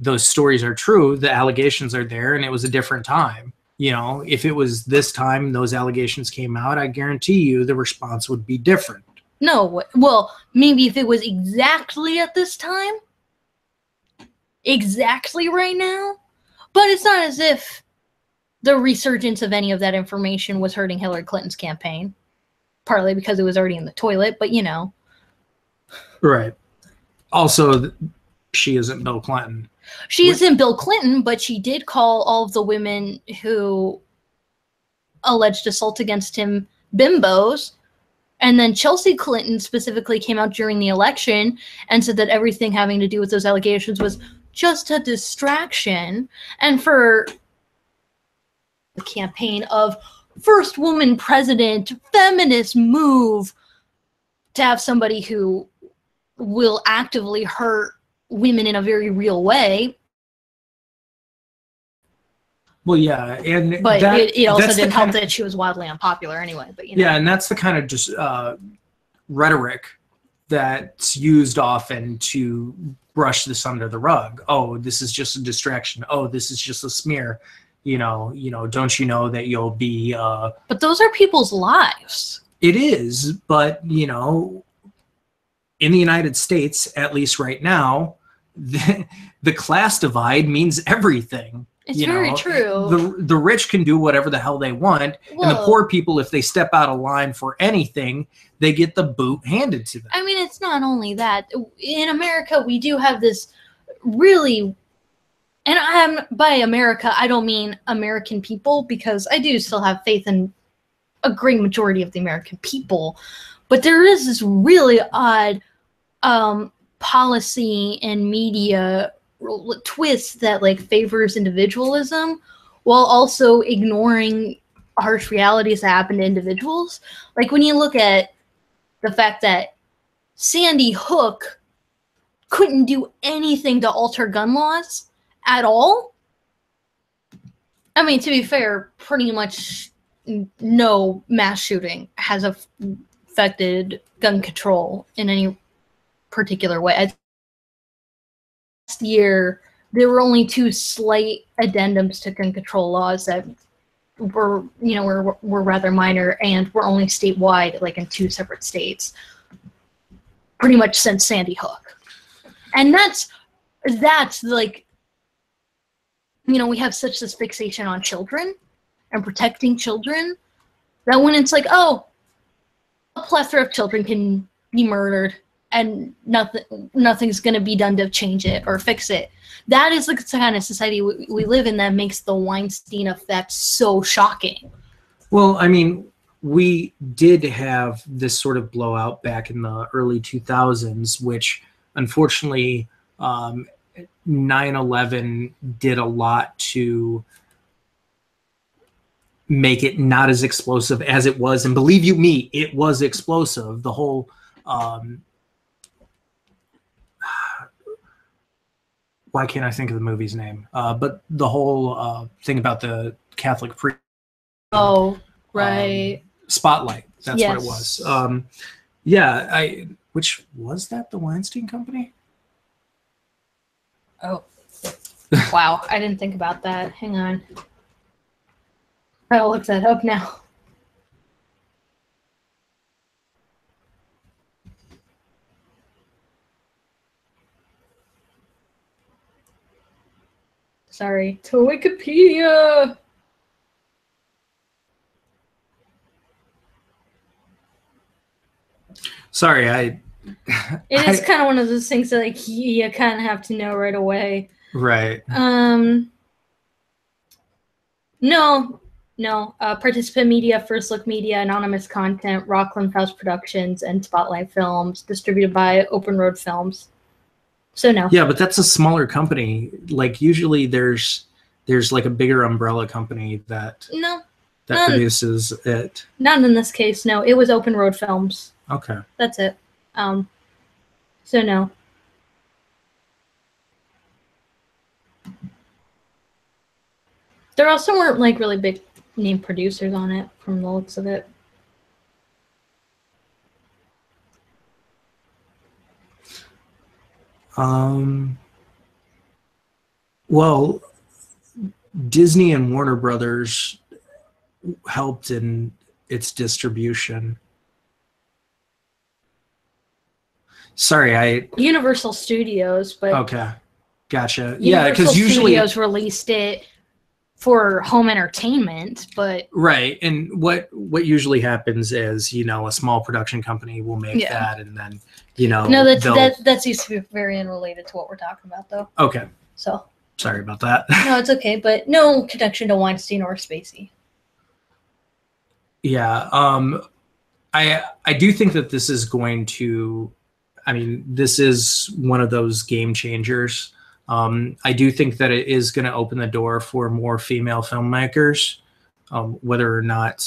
those stories are true, the allegations are there, and it was a different time. You know, if it was this time those allegations came out, I guarantee you the response would be different. No, well, maybe if it was exactly at this time, exactly right now, but it's not as if the resurgence of any of that information was hurting Hillary Clinton's campaign, partly because it was already in the toilet, but, you know. Right. Also, she isn't Bill Clinton. She isn't Bill Clinton, but she did call all of the women who alleged assault against him bimbos. And then Chelsea Clinton specifically came out during the election and said that everything having to do with those allegations was just a distraction. And for the campaign of first woman president, feminist move, to have somebody who will actively hurt women in a very real way. Well, yeah, and but it also didn't help that she was wildly unpopular anyway. But you know. Yeah, and that's the kind of just rhetoric that's used often to brush this under the rug. Oh, this is just a distraction. Oh, this is just a smear. You know, don't you know that you'll be? But those are people's lives. It is, but you know, in the United States, at least right now, the class divide means everything. It's very true. The rich can do whatever the hell they want, and the poor people, if they step out of line for anything, they get the boot handed to them. I mean, it's not only that. In America, we do have this really, and by America, I don't mean American people, because I do still have faith in a great majority of the American people, but there is this really odd policy and media twist that like favors individualism while also ignoring harsh realities that happen to individuals. Like when you look at the fact that Sandy Hook couldn't do anything to alter gun laws at all. I mean, to be fair, pretty much no mass shooting has affected gun control in any particular way. Last year, there were only 2 slight addendums to gun control laws that were rather minor and were only statewide, like in 2 separate states, pretty much since Sandy Hook. And that's like, we have such this fixation on children and protecting children that when it's like, oh, a plethora of children can be murdered and nothing's going to be done to change it or fix it. That is the kind of society we live in that makes the Weinstein effect so shocking. Well, I mean, we did have this sort of blowout back in the early 2000s, which unfortunately 9/11 did a lot to make it not as explosive as it was. And believe you me, it was explosive. The whole why can't I think of the movie's name? But the whole thing about the Catholic priest. Oh, right. Spotlight. That's yes. what it was. Yeah, which was that the Weinstein Company? Oh, wow. I didn't think about that. Hang on. I'll look that up now. Sorry. To Wikipedia. Sorry, It is kind of one of those things that like you kind of have to know right away. Right. No. Participant Media, First Look Media, Anonymous Content, Rockland House Productions, and Spotlight Films, distributed by Open Road Films. So no. Yeah, but that's a smaller company. Like usually there's like a bigger umbrella company that produces it. Not in this case, no. It was Open Road Films. Okay. That's it. So no. There also weren't like really big name producers on it from the looks of it. Well, Disney and Warner Brothers helped in its distribution. Sorry, Universal Studios, but okay, gotcha. Universal because usually Studios released it for home entertainment, but right. And what usually happens is a small production company will make that, and then no, that seems to be very unrelated to what we're talking about, though. Okay. So sorry about that. No, it's okay, but no connection to Weinstein or Spacey. Yeah, I do think that this is going to. I mean, this is one of those game changers. I do think that it is going to open the door for more female filmmakers, whether or not,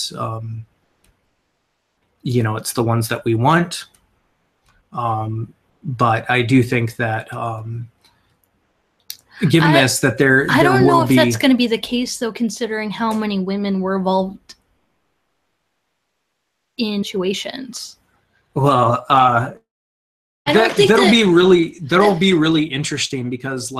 it's the ones that we want. But I do think that, given that there I don't know if be, that's going to be the case, though, considering how many women were involved in situations. Well, that'll be really interesting because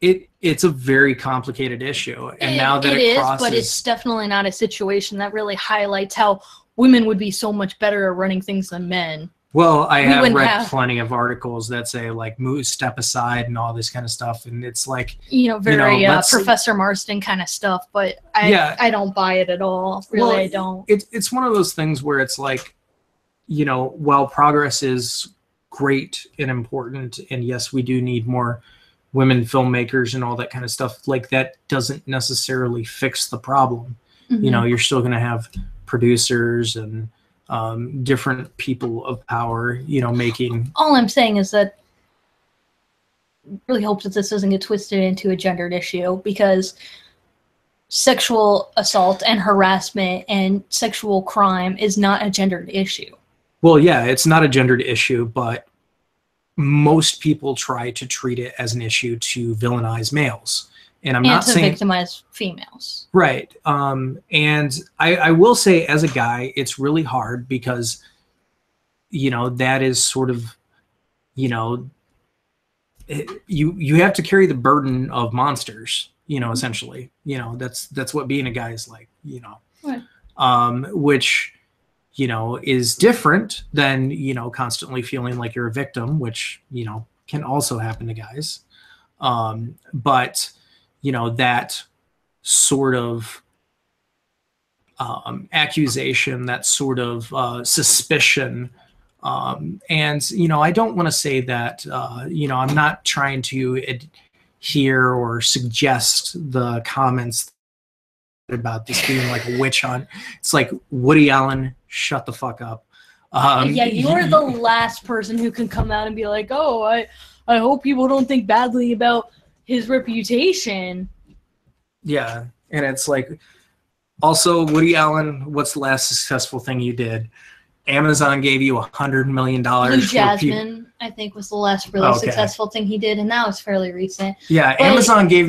it's a very complicated issue, and now that it crosses, but it's definitely not a situation that really highlights how women would be so much better at running things than men. Well, I have wouldn't read have, plenty of articles that say like move, step aside, and all this kind of stuff, and it's like very let's Professor Marston kind of stuff. But yeah. I don't buy it at all. Really, Well, I don't. It's one of those things where it's like, while progress is great and important, and yes, we do need more women filmmakers and all that kind of stuff, like that doesn't necessarily fix the problem. Mm-hmm. You're still going to have producers and different people of power, making. All I'm saying is that I really hope that this doesn't get twisted into a gendered issue, because sexual assault and harassment and sexual crime is not a gendered issue. Well, yeah, it's not a gendered issue, but most people try to treat it as an issue to villainize males. And I'm not saying victimize females. Right. And I will say, as a guy, it's really hard because, that is sort of, you have to carry the burden of monsters, essentially. That's what being a guy is like, Right. Which, is different than, constantly feeling like you're a victim, which, can also happen to guys. But, that sort of accusation, that sort of suspicion. And, I don't want to say that, I'm not trying to adhere or suggest the comments about this being like a witch hunt. It's like, Woody Allen, shut the fuck up. Yeah, you're the last person who can come out and be like, oh, I hope people don't think badly about his reputation. Yeah, and it's like, also, Woody Allen, what's the last successful thing you did? Amazon gave you $100 million. Blue Jasmine, I think, was the last really successful thing he did, and that was fairly recent. Yeah, but Amazon gave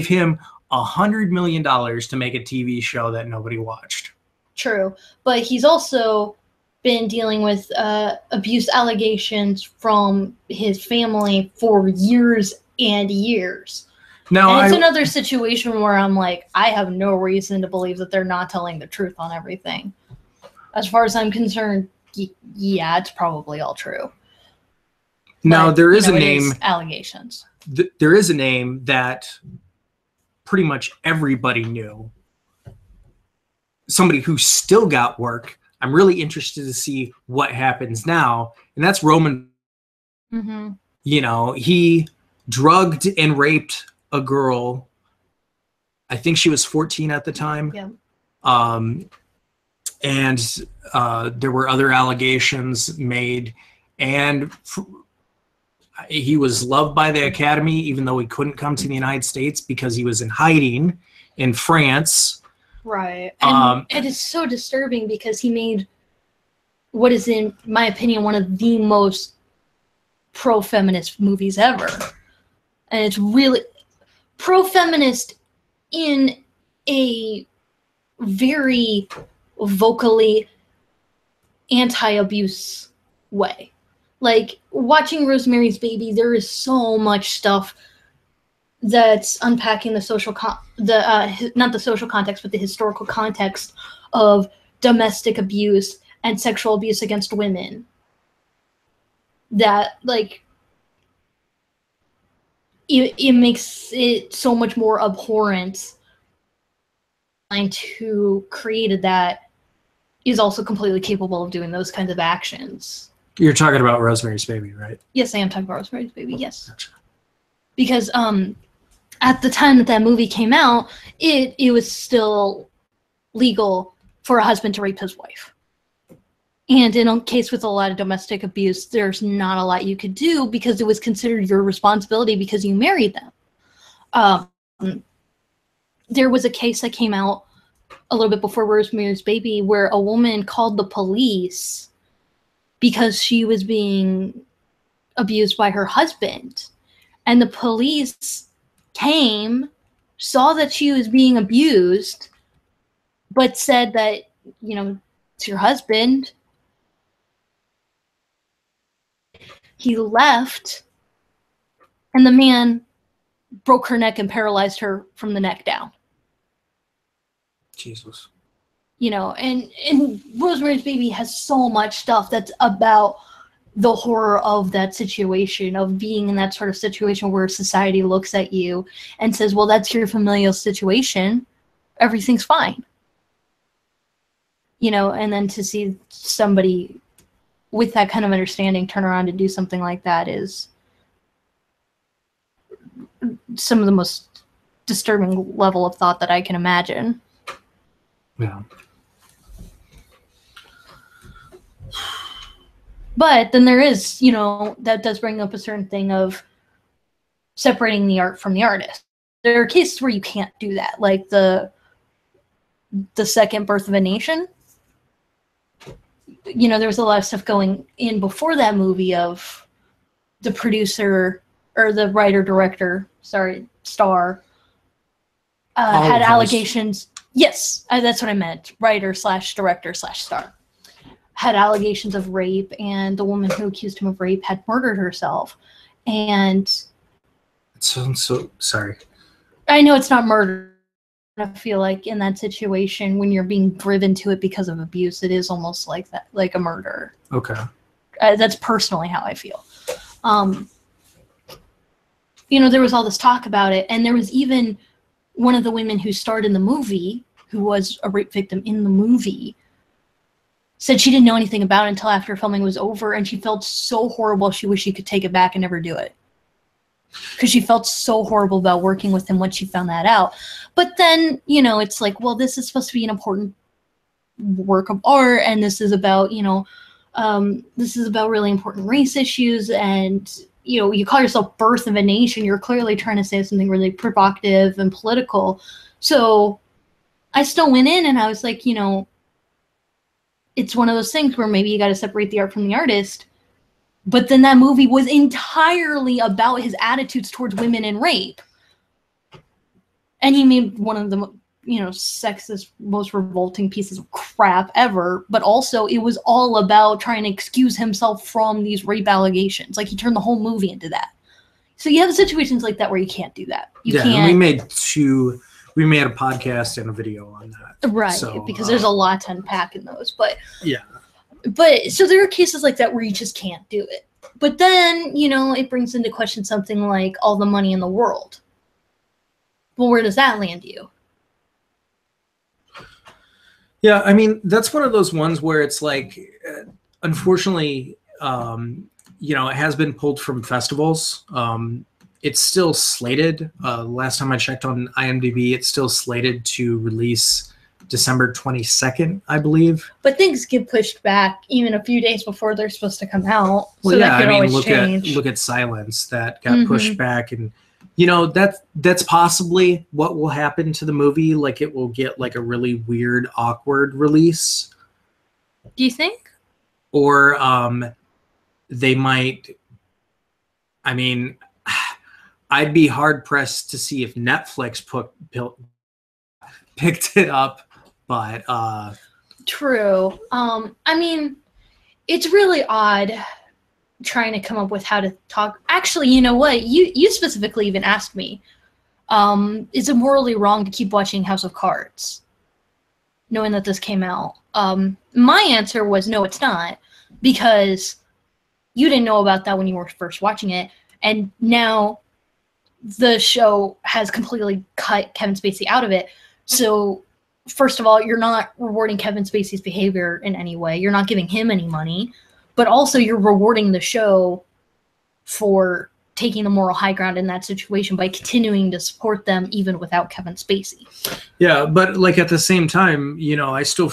him $100 million to make a TV show that nobody watched. True, but he's also been dealing with abuse allegations from his family for years and years. Now, and it's another situation where I'm like, I have no reason to believe that they're not telling the truth on everything. As far as I'm concerned, yeah, it's probably all true. Now, there is a name. Allegations. There is a name that pretty much everybody knew. Somebody who still got work. I'm really interested to see what happens now, and that's Roman. Mm-hmm. He drugged and raped a girl. I think she was 14 at the time. Yeah. And there were other allegations made, and he was loved by the Academy, even though he couldn't come to the United States because he was in hiding in France. Right. And it is so disturbing because he made what is, in my opinion, one of the most pro-feminist movies ever. And it's really pro-feminist in a very vocally anti-abuse way. Like, watching Rosemary's Baby, there is so much stuff that's unpacking the social not the social context, but the historical context of domestic abuse and sexual abuse against women. That, like, it makes it so much more abhorrent. And who created that is also completely capable of doing those kinds of actions. You're talking about Rosemary's Baby, right? Yes, I am talking about Rosemary's Baby, yes. Gotcha. Because at the time that movie came out, it was still legal for a husband to rape his wife. And in a case with a lot of domestic abuse, there's not a lot you could do because it was considered your responsibility because you married them. There was a case that came out a little bit before Rosemary's Baby where a woman called the police because she was being abused by her husband. And the police came, saw that she was being abused, but said that, it's your husband. He left, and the man broke her neck and paralyzed her from the neck down. Jesus. You know, and Rosemary's Baby has so much stuff that's about the horror of that situation, of being in that sort of situation where society looks at you and says, well, that's your familial situation. Everything's fine. You know, and then to see somebody with that kind of understanding turn around and do something like that is some of the most disturbing level of thought that I can imagine. Yeah. But then there is, you know, that does bring up a certain thing of separating the art from the artist. There are cases where you can't do that, like the second Birth of a Nation. You know, there was a lot of stuff going in before that movie of the producer or the writer director, star, had allegations. Yes, that's what I meant. Writer / director / star. Had allegations of rape, and the woman who accused him of rape had murdered herself. And it sounds so sorry. I know it's not murder. I feel like in that situation, when you're being driven to it because of abuse, it is almost like that, like a murder. Okay. That's personally how I feel. You know, there was all this talk about it, and there was even one of the women who starred in the movie, who was a rape victim in the movie, said she didn't know anything about it until after filming was over, and she felt so horrible she wished she could take it back and never do it. Because she felt so horrible about working with him once she found that out. But then, you know, it's like, well, this is supposed to be an important work of art, and this is about, you know, this is about really important race issues, and, you know, you call yourself Birth of a Nation, you're clearly trying to say something really provocative and political. So I still went in and I was like, you know, it's one of those things where maybe you got to separate the art from the artist. But then that movie was entirely about his attitudes towards women and rape. And he made one of the, you know, sexist, most revolting pieces of crap ever. But also it was all about trying to excuse himself from these rape allegations. Like, he turned the whole movie into that. So you have situations like that where you can't do that. You can't. And we made a podcast and a video on that. Right, so, because there's a lot to unpack in those. But yeah. But so there are cases like that where you just can't do it. But then, you know, it brings into question something like all the money in the world. Well, where does that land you? Yeah, I mean, that's one of those ones where it's like, unfortunately, you know, it has been pulled from festivals. It's still slated. Last time I checked on IMDb, it's still slated to release December 22nd, I believe. But things get pushed back even a few days before they're supposed to come out. Well, so yeah, that could always change. look at Silence, that got pushed back, and you know, that's possibly what will happen to the movie. Like, it will get like a really weird, awkward release. Do you think? Or they might. I mean, I'd be hard pressed to see if Netflix picked it up, but true. I mean, it's really odd trying to come up with how to talk. Actually, you know what? You specifically even asked me, is it morally wrong to keep watching House of Cards, knowing that this came out? My answer was no, it's not, because you didn't know about that when you were first watching it, and now the show has completely cut Kevin Spacey out of it. So, first of all, you're not rewarding Kevin Spacey's behavior in any way. You're not giving him any money. But also you're rewarding the show for taking the moral high ground in that situation by continuing to support them even without Kevin Spacey. Yeah, but like at the same time, you know, I still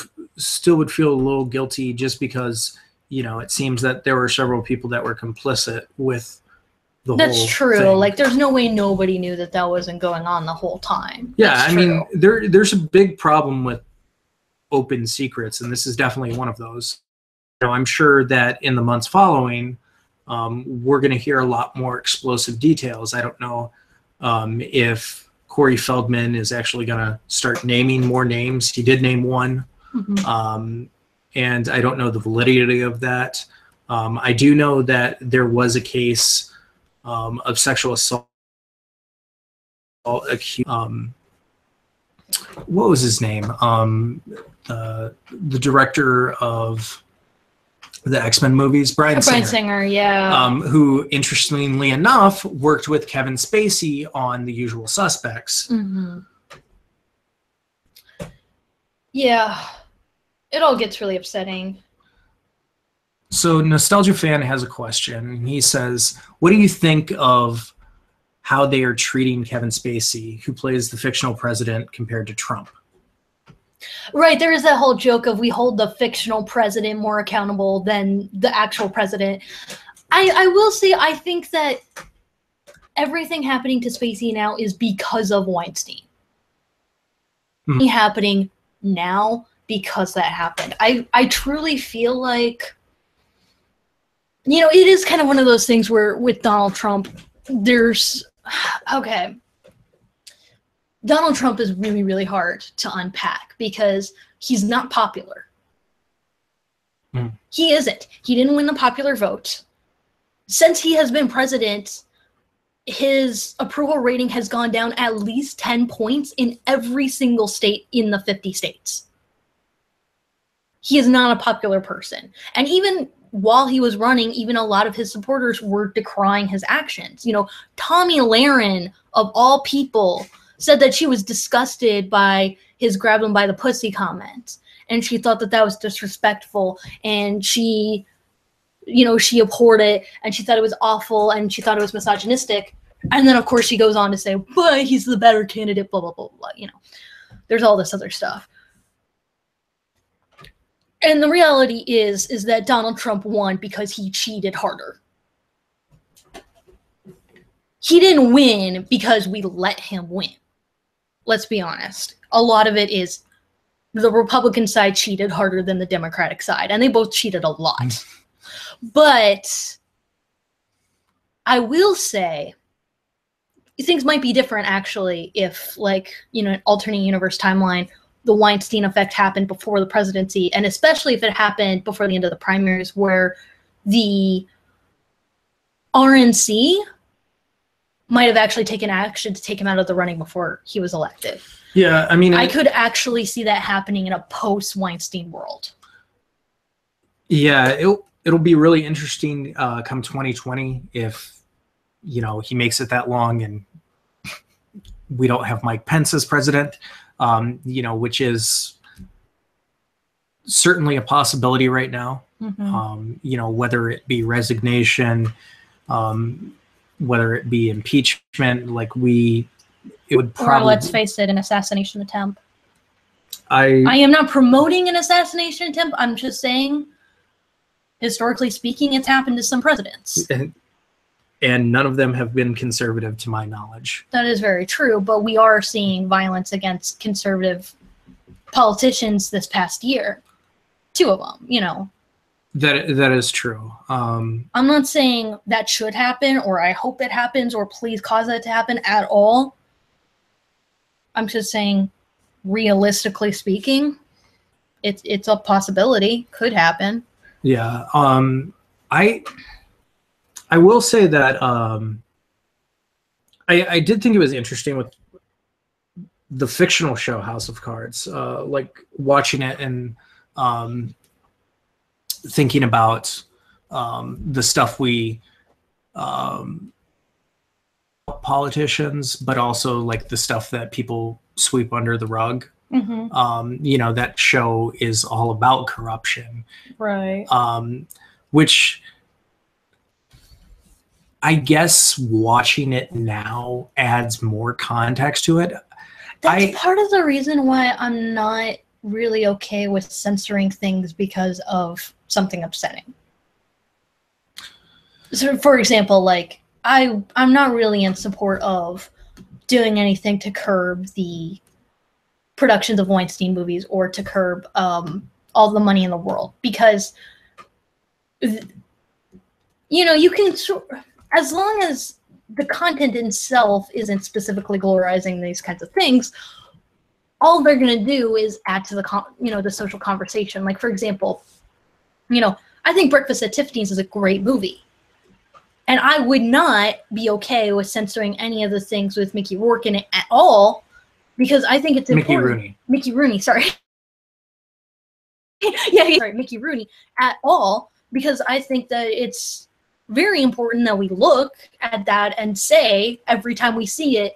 would feel a little guilty just because, you know, it seems that there were several people that were complicit with the That's whole true. thing. Like, there's no way nobody knew that wasn't going on the whole time. Yeah, That's I true. mean, there's a big problem with open secrets, and this is definitely one of those. You know, I'm sure that in the months following, we're going to hear a lot more explosive details. I don't know if Corey Feldman is actually going to start naming more names. He did name one, and I don't know the validity of that. I do know that there was a case of sexual assault what was his name? The director of the X-Men movies, Bryan Singer, yeah. Who, interestingly enough, worked with Kevin Spacey on The Usual Suspects. Mm-hmm. Yeah, it all gets really upsetting. So Nostalgia Fan has a question. He says, what do you think of how they are treating Kevin Spacey, who plays the fictional president, compared to Trump? Right, there is that whole joke of we hold the fictional president more accountable than the actual president. I will say, I think that everything happening to Spacey now is because of Weinstein. Mm-hmm. Happening now because that happened. I truly feel like, you know, it is kind of one of those things where with Donald Trump, there's, okay, Donald Trump is really, really hard to unpack because he's not popular. Mm. He isn't. He didn't win the popular vote. Since he has been president, his approval rating has gone down at least 10 points in every single state in the 50 states. He is not a popular person. And even while he was running, even a lot of his supporters were decrying his actions. You know, Tomi Lahren, of all people, said that she was disgusted by his grab him by the pussy comments. And she thought that that was disrespectful. And she, you know, she abhorred it. And she thought it was awful. And she thought it was misogynistic. And then, of course, she goes on to say, but he's the better candidate, blah, blah, blah, blah. You know, there's all this other stuff. And the reality is that Donald Trump won because he cheated harder. He didn't win because we let him win. Let's be honest. A lot of it is the Republican side cheated harder than the Democratic side, and they both cheated a lot. But I will say things might be different, actually, if, like, you know, an alternate universe timeline, the Weinstein effect happened before the presidency, and especially if it happened before the end of the primaries, where the RNC might have actually taken action to take him out of the running before he was elected. Yeah, I mean, I could actually see that happening in a post-Weinstein world. Yeah, it'll be really interesting come 2020 if, you know, he makes it that long and we don't have Mike Pence as president, you know, which is certainly a possibility right now. Mm-hmm. You know, whether it be resignation, whether it be impeachment, like it would probably... Or let's face it, an assassination attempt. I am not promoting an assassination attempt. I'm just saying, historically speaking, it's happened to some presidents. And none of them have been conservative, to my knowledge. That is very true, but we are seeing violence against conservative politicians this past year. 2 of them, you know. That is true. I'm not saying that should happen, or I hope it happens, or please cause that to happen at all. I'm just saying, realistically speaking, it's a possibility. Could happen. Yeah. I will say that I did think it was interesting with the fictional show House of Cards, like watching it and thinking about the stuff we politicians, but also like the stuff that people sweep under the rug. Mm-hmm. You know, that show is all about corruption, right? Which I guess watching it now adds more context to it. That's part of the reason why I'm not really okay with censoring things because of something upsetting. So, for example, like, I'm not really in support of doing anything to curb the productions of Weinstein movies or to curb all the money in the world, because, you know, you can, as long as the content itself isn't specifically glorifying these kinds of things, all they're going to do is add to the, you know, the social conversation. Like, for example, you know, I think Breakfast at Tiffany's is a great movie. And I would not be okay with censoring any of the things with Mickey Rourke in it at all, because I think it's important. Mickey Rooney, sorry. Sorry, Mickey Rooney at all, because I think that it's very important that we look at that and say every time we see it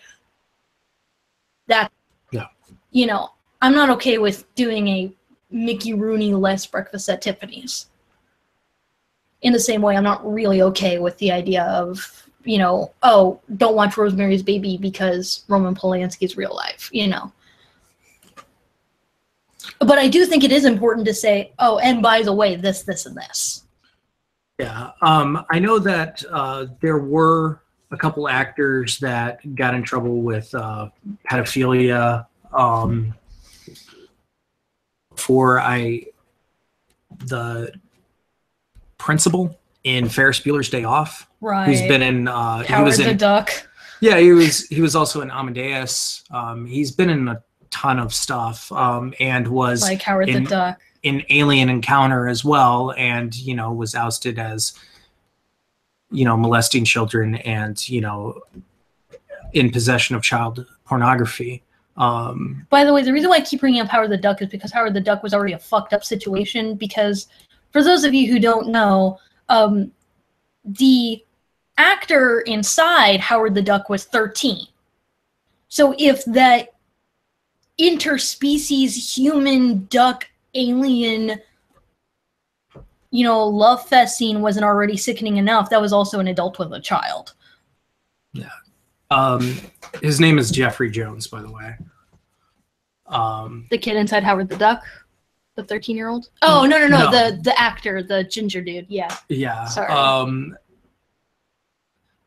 that, you know, I'm not okay with doing a Mickey Rooney-less Breakfast at Tiffany's. In the same way, I'm not really okay with the idea of, you know, oh, don't watch Rosemary's Baby because Roman Polanski's real life, you know. But I do think it is important to say, oh, and by the way, this, and this. Yeah, I know that there were a couple actors that got in trouble with pedophilia the principal in Ferris Bueller's Day Off, right? Who's been in Howard the Duck. Yeah, he was also in Amadeus. He's been in a ton of stuff, and was like Howard the Duck in Alien Encounter as well, and you know, was ousted as, you know, molesting children and, you know, in possession of child pornography. By the way, the reason why I keep bringing up Howard the Duck is because Howard the Duck was already a fucked up situation, because for those of you who don't know, the actor inside Howard the Duck was 13. So if that interspecies human duck alien, you know, love fest scene wasn't already sickening enough, that was also an adult with a child. Yeah. His name is Jeffrey Jones, by the way. The kid inside Howard the Duck? The 13-year-old? Oh, no. The actor, the ginger dude, yeah. Yeah. Sorry.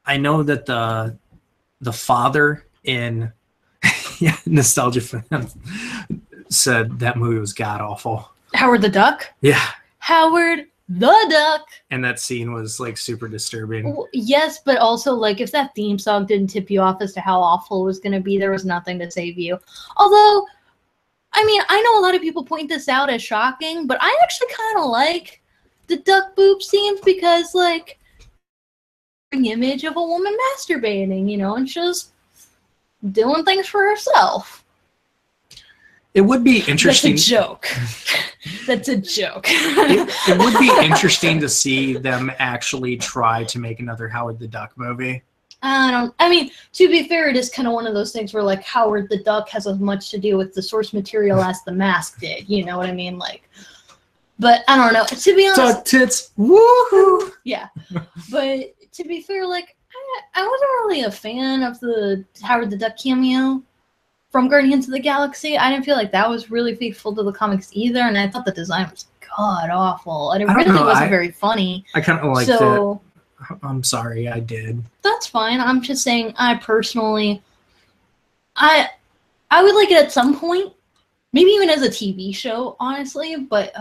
I know that the father in Nostalgia for Them said that movie was god-awful. Howard the Duck? Yeah. Howard the Duck! And that scene was, like, super disturbing. Well, yes, but also, like, if that theme song didn't tip you off as to how awful it was going to be, there was nothing to save you. Although, I mean, I know a lot of people point this out as shocking, but I actually kind of like the duck boob scenes because, like, image of a woman masturbating, you know, and just doing things for herself. It would be interesting. That's a joke. That's a joke. It would be interesting to see them actually try to make another Howard the Duck movie. I mean, to be fair, it is kind of one of those things where, like, Howard the Duck has as much to do with the source material as The Mask did. You know what I mean? Like, but I don't know. To be honest, duck tits, woohoo! Yeah, but to be fair, like, I wasn't really a fan of the Howard the Duck cameo from Guardians of the Galaxy. I didn't feel like that was really faithful to the comics either, and I thought the design was god awful, and it really wasn't very funny. I kind of liked it. I'm sorry, I did. That's fine. I'm just saying, I personally, I would like it at some point, maybe even as a TV show, honestly. But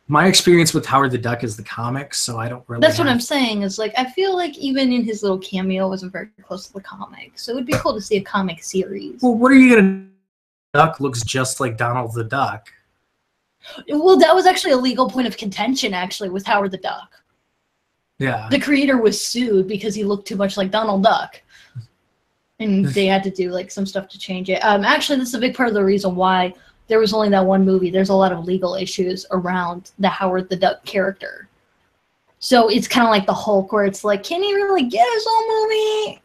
my experience with Howard the Duck is the comics, so I don't really. That's what I'm saying. Is like I feel like even in his little cameo wasn't very close to the comics, so it would be cool to see a comic series. Well, what are you gonna? Duck looks just like Donald the Duck. Well, that was actually a legal point of contention, actually, with Howard the Duck. Yeah. The creator was sued because he looked too much like Donald Duck. And they had to do, like, some stuff to change it. Actually, this is a big part of the reason why there was only that one movie. There's a lot of legal issues around the Howard the Duck character. So it's kind of like the Hulk, where it's like, can he really get his own movie?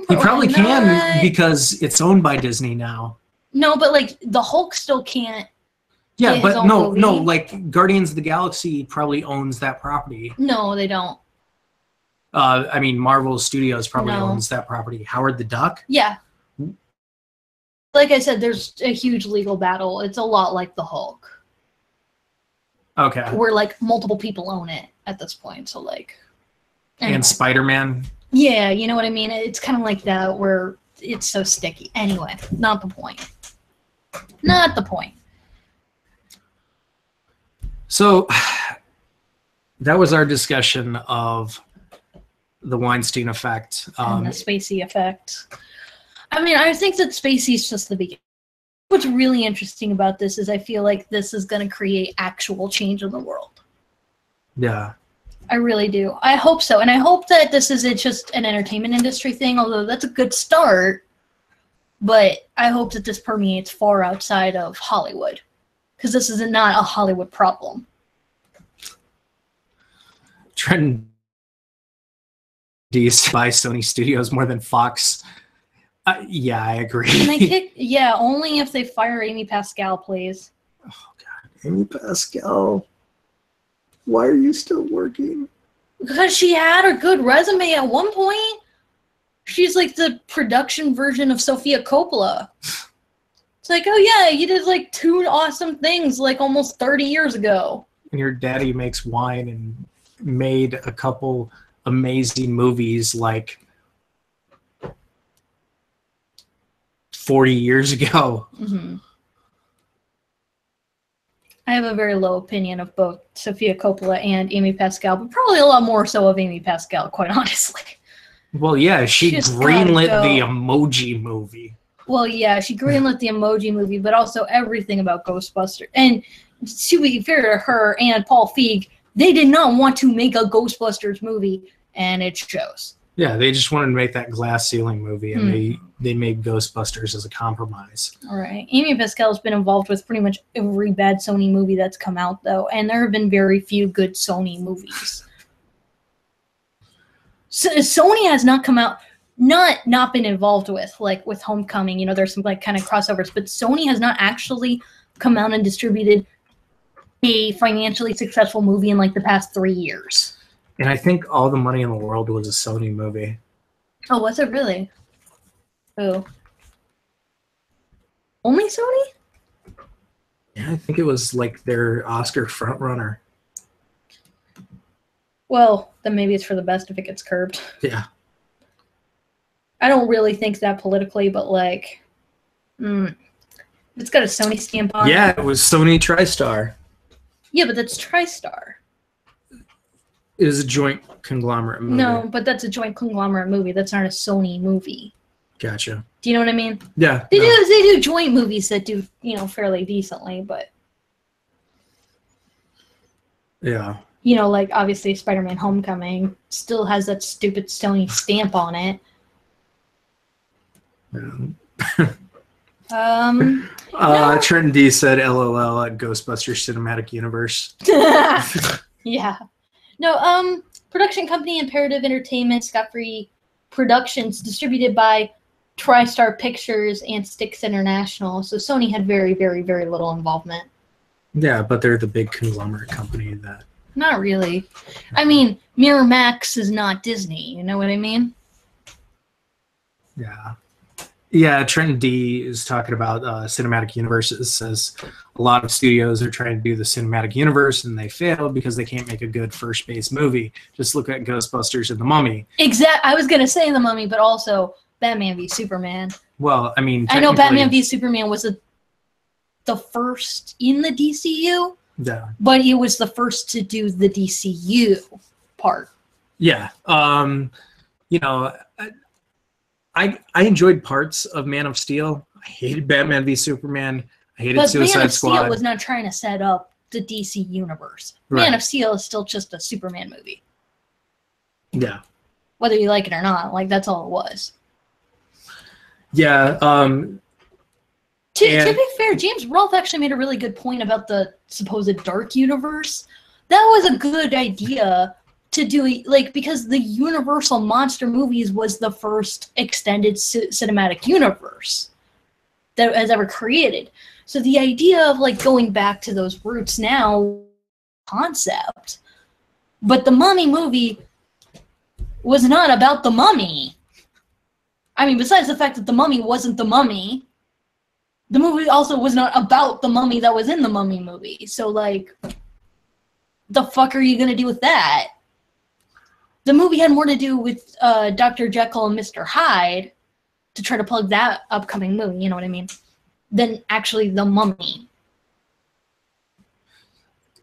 He probably can, because it's owned by Disney now. No, but, like, the Hulk still can't. Yeah, but no, like, Guardians of the Galaxy probably owns that property. No, they don't. I mean, Marvel Studios probably owns that property. Howard the Duck? Yeah. Like I said, there's a huge legal battle. It's a lot like the Hulk. Okay. Where, like, multiple people own it at this point, so, like... Anyway. And Spider-Man? Yeah, you know what I mean? It's kind of like that, where it's so sticky. Anyway, not the point. Not the point. So, that was our discussion of the Weinstein effect. And the Spacey effect. I mean, I think that Spacey's just the beginning. What's really interesting about this is I feel like this is going to create actual change in the world. Yeah. I really do. I hope so. And I hope that this isn't just an entertainment industry thing, although that's a good start. but I hope that this permeates far outside of Hollywood, because this is not a Hollywood problem. Trend D's by Sony Studios more than Fox. Yeah, I agree. Can they kick? Yeah, only if they fire Amy Pascal, please. Oh God, Amy Pascal. Why are you still working? Because she had a good resume at one point. She's like the production version of Sofia Coppola. It's like, oh yeah, you did like 2 awesome things like almost 30 years ago. And your daddy makes wine and made a couple amazing movies like 40 years ago. Mm-hmm. I have a very low opinion of both Sofia Coppola and Amy Pascal, but probably a lot more so of Amy Pascal, quite honestly. Well, yeah, she greenlit the Emoji Movie. Well, yeah, she greenlit the Emoji Movie, but also everything about Ghostbusters. And to be fair to her and Paul Feig, they did not want to make a Ghostbusters movie, and it shows. Yeah, they just wanted to make that glass ceiling movie, and they made Ghostbusters as a compromise. All right. Amy Pascal has been involved with pretty much every bad Sony movie that's come out, though, and there have been very few good Sony movies. So, Sony has not come out, not been involved with, like with Homecoming, you know, there's some like kind of crossovers, but Sony has not actually come out and distributed a financially successful movie in like the past 3 years. And I think All the Money in the World was a Sony movie. Oh, was it really? Oh. Only Sony? Yeah, I think it was like their Oscar frontrunner. Well, then maybe it's for the best if it gets curbed. Yeah. I don't really think that politically, but like, it's got a Sony stamp on it. Yeah, it was Sony TriStar. Yeah, but that's TriStar. It was a joint conglomerate movie. No, but that's a joint conglomerate movie. That's not a Sony movie. Gotcha. Do you know what I mean? Yeah. They do joint movies that do, you know, fairly decently, but yeah. You know, like obviously Spider-Man Homecoming still has that stupid Sony stamp on it. No. Trenton D said LOL at Ghostbusters Cinematic Universe. Yeah. No, production company Imperative Entertainment, Scot-Free Productions, distributed by TriStar Pictures and Styx International. So Sony had very, very, very little involvement. Yeah, but they're the big conglomerate company that... Not really. I mean, Miramax is not Disney. You know what I mean? Yeah. Yeah, Trenton D is talking about cinematic universes. Says a lot of studios are trying to do the cinematic universe and they fail because they can't make a good first-base movie. Just look at Ghostbusters and The Mummy. I was going to say The Mummy, but also Batman v Superman. Well, I mean... I know Batman v Superman was the first in the DCU. Yeah. But it was the first to do the DCU part. Yeah. You know, I enjoyed parts of Man of Steel. I hated Batman v Superman. I hated Suicide Man of Squad. Steel was not trying to set up the DC universe. Right. Man of Steel is still just a Superman movie. Yeah. Whether you like it or not, like that's all it was. Yeah. To be fair, James Rolfe actually made a really good point about the supposed dark universe. That was a good idea to do, like, because the Universal Monster movies was the first extended cinematic universe that was ever created. So the idea of, like, going back to those roots now, concept. But the Mummy movie was not about the Mummy. I mean, besides the fact that the Mummy wasn't the Mummy, the movie also was not about the mummy that was in the Mummy movie. So, like, the fuck are you going to do with that? The movie had more to do with Dr. Jekyll and Mr. Hyde to try to plug that upcoming movie, you know what I mean, than actually the Mummy.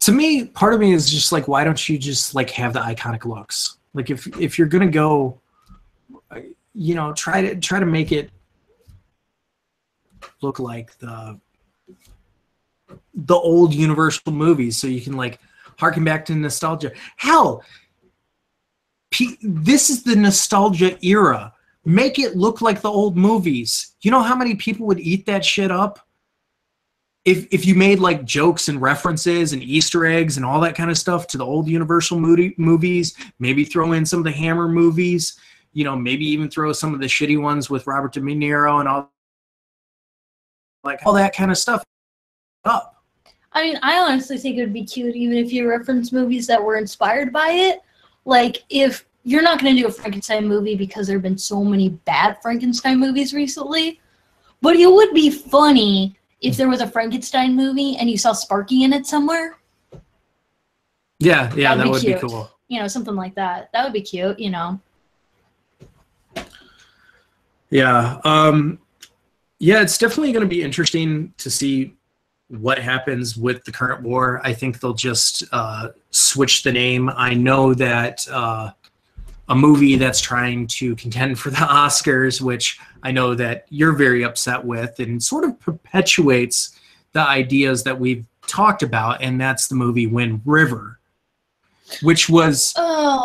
To me, part of me is just like, why don't you just, like, have the iconic looks? Like, if you're going to go, you know, try to make it look like the old Universal movies, so you can like harken back to nostalgia. Hell, this is the nostalgia era Make it look like the old movies. You know how many people would eat that shit up? If you made like jokes and references and Easter eggs and all that kind of stuff to the old Universal movies, maybe throw in some of the Hammer movies, you know, maybe even throw some of the shitty ones with Robert De Niro and all that kind of stuff up. I mean, I honestly think it would be cute even if you reference movies that were inspired by it. Like, if you're not going to do a Frankenstein movie because there have been so many bad Frankenstein movies recently, but it would be funny if there was a Frankenstein movie and you saw Sparky in it somewhere. Yeah, that would be cool. You know, something like that. That would be cute, you know. Yeah. Yeah, it's definitely going to be interesting to see what happens with the current war. I think they'll just switch the name. I know that a movie that's trying to contend for the Oscars, which I know that you're very upset with, and sort of perpetuates the ideas that we've talked about, and that's the movie Wind River, which was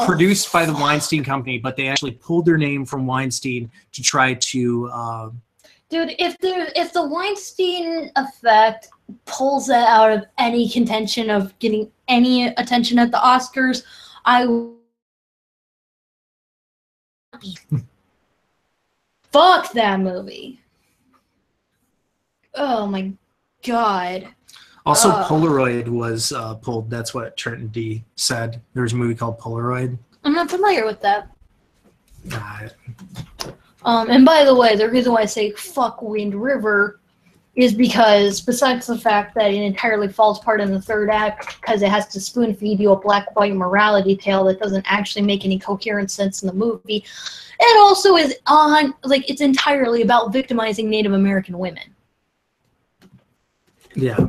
produced by the Weinstein Company, but they actually pulled their name from Weinstein to try to... Dude, if the Weinstein effect pulls that out of any contention of getting any attention at the Oscars, fuck that movie. Oh my god. Also, Polaroid was pulled. That's what Trenton D said. There was a movie called Polaroid. I'm not familiar with that. And by the way, the reason why I say fuck Wind River is because, besides the fact that it entirely falls apart in the third act because it has to spoon feed you a black-white morality tale that doesn't actually make any coherent sense in the movie, it also is it's entirely about victimizing Native American women. Yeah.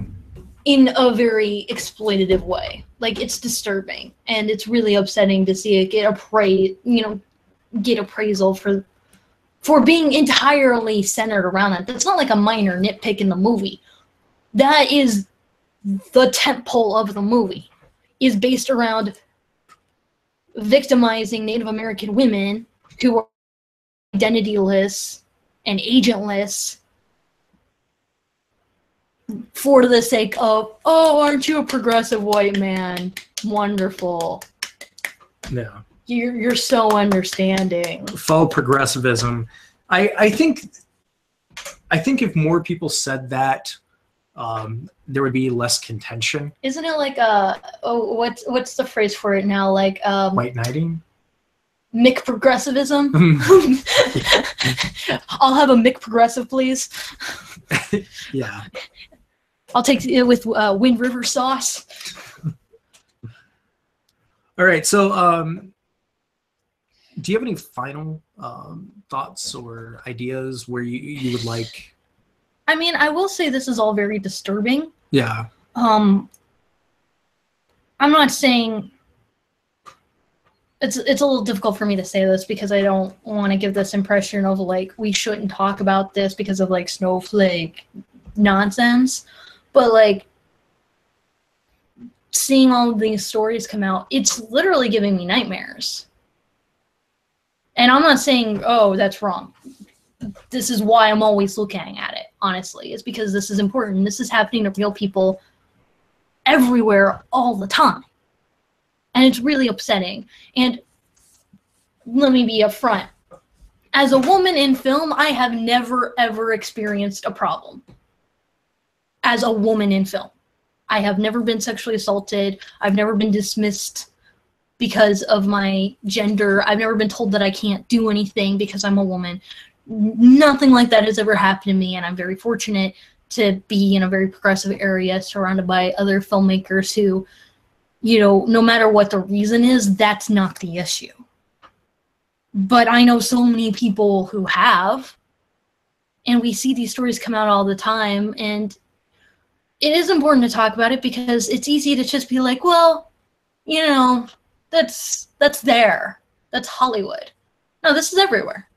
In a very exploitative way. Like, it's disturbing, and it's really upsetting to see it get appraisal for being entirely centered around that. That's not like a minor nitpick in the movie. That is the tentpole of the movie, is based around victimizing Native American women who are identityless and agentless for the sake of, oh, aren't you a progressive white man? Wonderful. Yeah. You're so understanding. Faux progressivism. I think if more people said that, there would be less contention. Isn't it like what's the phrase for it now? Like white knighting? Mick progressivism? I'll have a Mick progressive, please. Yeah. I'll take it with Wind River sauce. All right, so do you have any final thoughts or ideas where you would like? I mean, I will say this is all very disturbing. Yeah. I'm not saying it's a little difficult for me to say this because I don't want to give this impression of like we shouldn't talk about this because of like snowflake nonsense, but like seeing all of these stories come out, it's literally giving me nightmares. And I'm not saying, oh, that's wrong. This is why I'm always looking at it, honestly. It's because this is important. This is happening to real people everywhere all the time. And it's really upsetting. And let me be upfront. As a woman in film, I have never, ever experienced a problem. As a woman in film. I have never been sexually assaulted. I've never been dismissed because of my gender. I've never been told that I can't do anything because I'm a woman. Nothing like that has ever happened to me, and I'm very fortunate to be in a very progressive area surrounded by other filmmakers who, you know, no matter what the reason is, that's not the issue. But I know so many people who have, and we see these stories come out all the time, and it is important to talk about it because it's easy to just be like, well, you know, that's there. That's Hollywood. No, this is everywhere.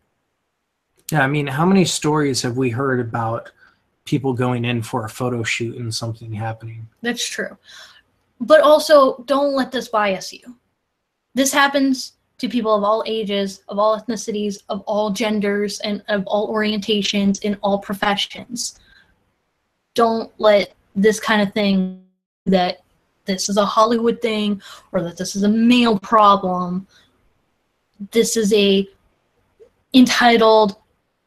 Yeah, I mean, how many stories have we heard about people going in for a photo shoot and something happening? That's true. But also, don't let this bias you. This happens to people of all ages, of all ethnicities, of all genders, and of all orientations in all professions. Don't let this kind of thing that this is a Hollywood thing or that this is a male problem. This is a entitled,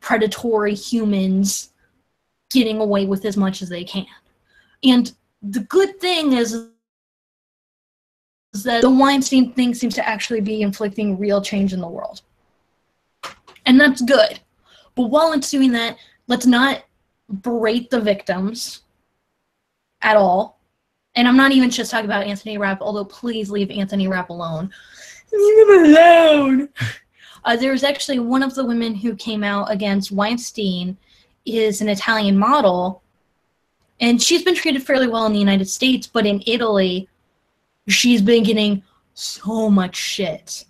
predatory humans getting away with as much as they can. And the good thing is that the Weinstein thing seems to actually be inflicting real change in the world. And that's good. But while it's doing that, let's not berate the victims at all. And I'm not even just talking about Anthony Rapp, although please leave Anthony Rapp alone. Leave him alone! There was actually one of the women who came out against Weinstein is an Italian model, and she's been treated fairly well in the United States, but in Italy, she's been getting so much shit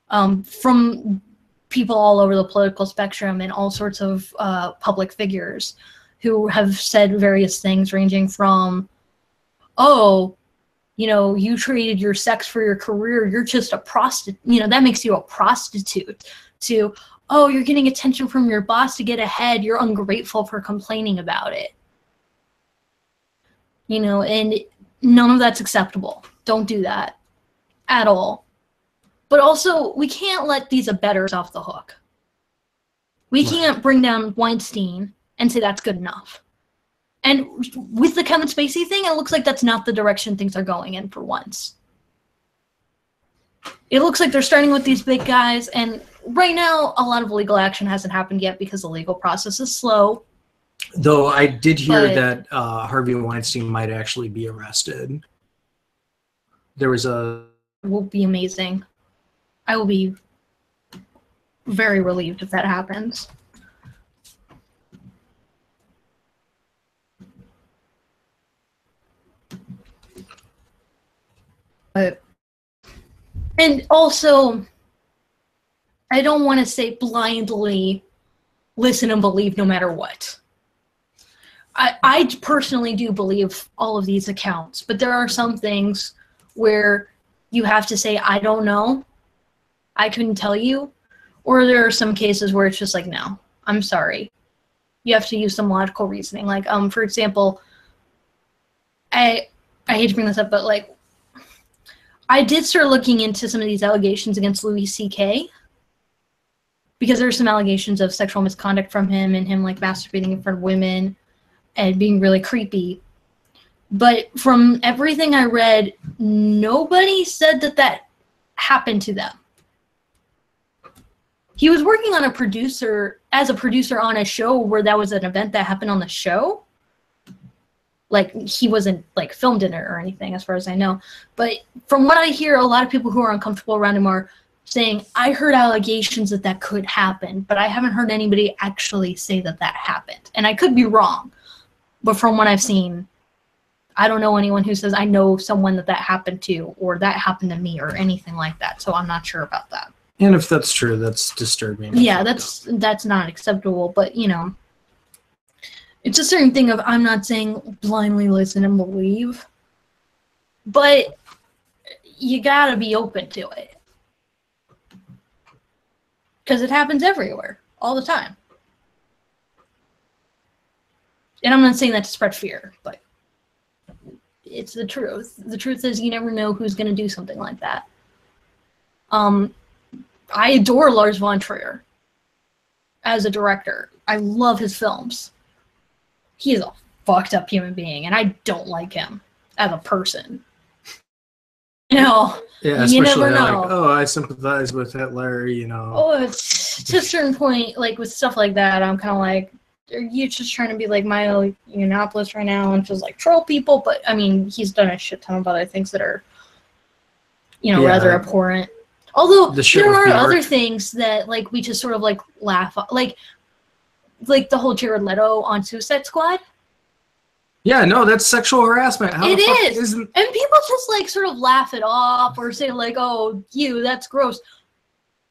from people all over the political spectrum and all sorts of public figures who have said various things ranging from, oh, you know, you traded your sex for your career, you're just a prostitute, you know, that makes you a prostitute, to, oh, you're getting attention from your boss to get ahead, you're ungrateful for complaining about it. You know, and none of that's acceptable. Don't do that at all. But also, we can't let these abettors off the hook. We can't bring down Weinstein and say that's good enough. And with the Kevin Spacey thing, it looks like that's not the direction things are going in for once. It looks like they're starting with these big guys, and right now, a lot of legal action hasn't happened yet because the legal process is slow. Though I did hear that Harvey Weinstein might actually be arrested. There was a... It will be amazing. I will be very relieved if that happens. But, and also, I don't want to say blindly listen and believe no matter what. I personally do believe all of these accounts, but there are some things where you have to say, I don't know, I couldn't tell you, or there are some cases where it's just like, no, I'm sorry. You have to use some logical reasoning. Like, for example, I hate to bring this up, but like, I did start looking into some of these allegations against Louis C.K. because there were some allegations of sexual misconduct from him and him like masturbating in front of women and being really creepy. But from everything I read, nobody said that that happened to them. He was working on as a producer on a show where that was an event that happened on the show. Like, he wasn't like filmed in it or anything as far as I know. But from what I hear, a lot of people who are uncomfortable around him are saying, I heard allegations that that could happen, but I haven't heard anybody actually say that that happened. And I could be wrong. But from what I've seen, I don't know anyone who says, I know someone that happened to, or that happened to me, or anything like that. So I'm not sure about that. And if that's true, that's disturbing. Yeah, that's not acceptable. But, you know, it's a certain thing of, I'm not saying blindly listen and believe, but you gotta be open to it. Because it happens everywhere, all the time. And I'm not saying that to spread fear, but it's the truth. The truth is you never know who's going to do something like that. I adore Lars von Trier as a director. I love his films. He is a fucked up human being, and I don't like him as a person. You know, yeah, you never know. Like, oh, I sympathize with Hitler, you know. Oh, it's to a certain point, like with stuff like that, I'm kind of like, are you just trying to be like Milo Yiannopoulos right now and just like troll people? But I mean, he's done a shit ton of other things that are, you know, rather abhorrent. Although there are other things that like we just sort of like laugh at, like the whole Jared Leto on Suicide Squad. Yeah, no, that's sexual harassment. How it is, and people just like sort of laugh it off or say like, "Oh, that's gross."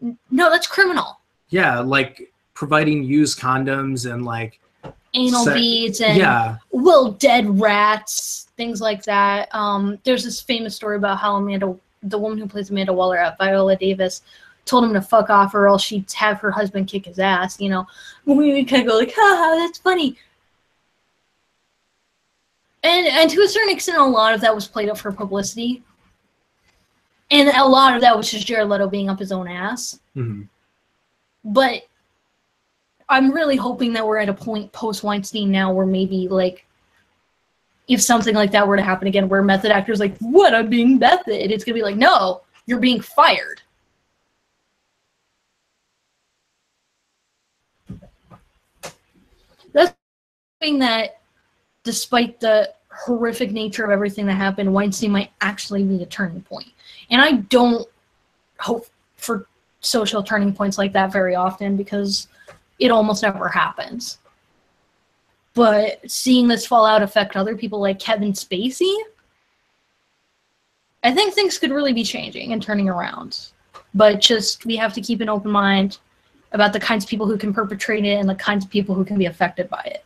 No, that's criminal. Yeah, like providing used condoms and like anal beads and dead rats, things like that. There's this famous story about how Amanda the woman who plays Amanda Waller, Viola Davis, told him to fuck off or else she'd have her husband kick his ass, you know. We kind of go like, haha, that's funny. And to a certain extent, a lot of that was played up for publicity. And a lot of that was just Jared Leto being up his own ass. Mm-hmm. But I'm really hoping that we're at a point post-Weinstein now where maybe, like, if something like that were to happen again, where method actors like, what, I'm being method, it's going to be like, no, you're being fired. That's something that, despite the horrific nature of everything that happened, Weinstein might actually be a turning point. And I don't hope for social turning points like that very often because it almost never happens. But seeing this fallout affect other people like Kevin Spacey, I think things could really be changing and turning around. But just, we have to keep an open mind about the kinds of people who can perpetrate it and the kinds of people who can be affected by it.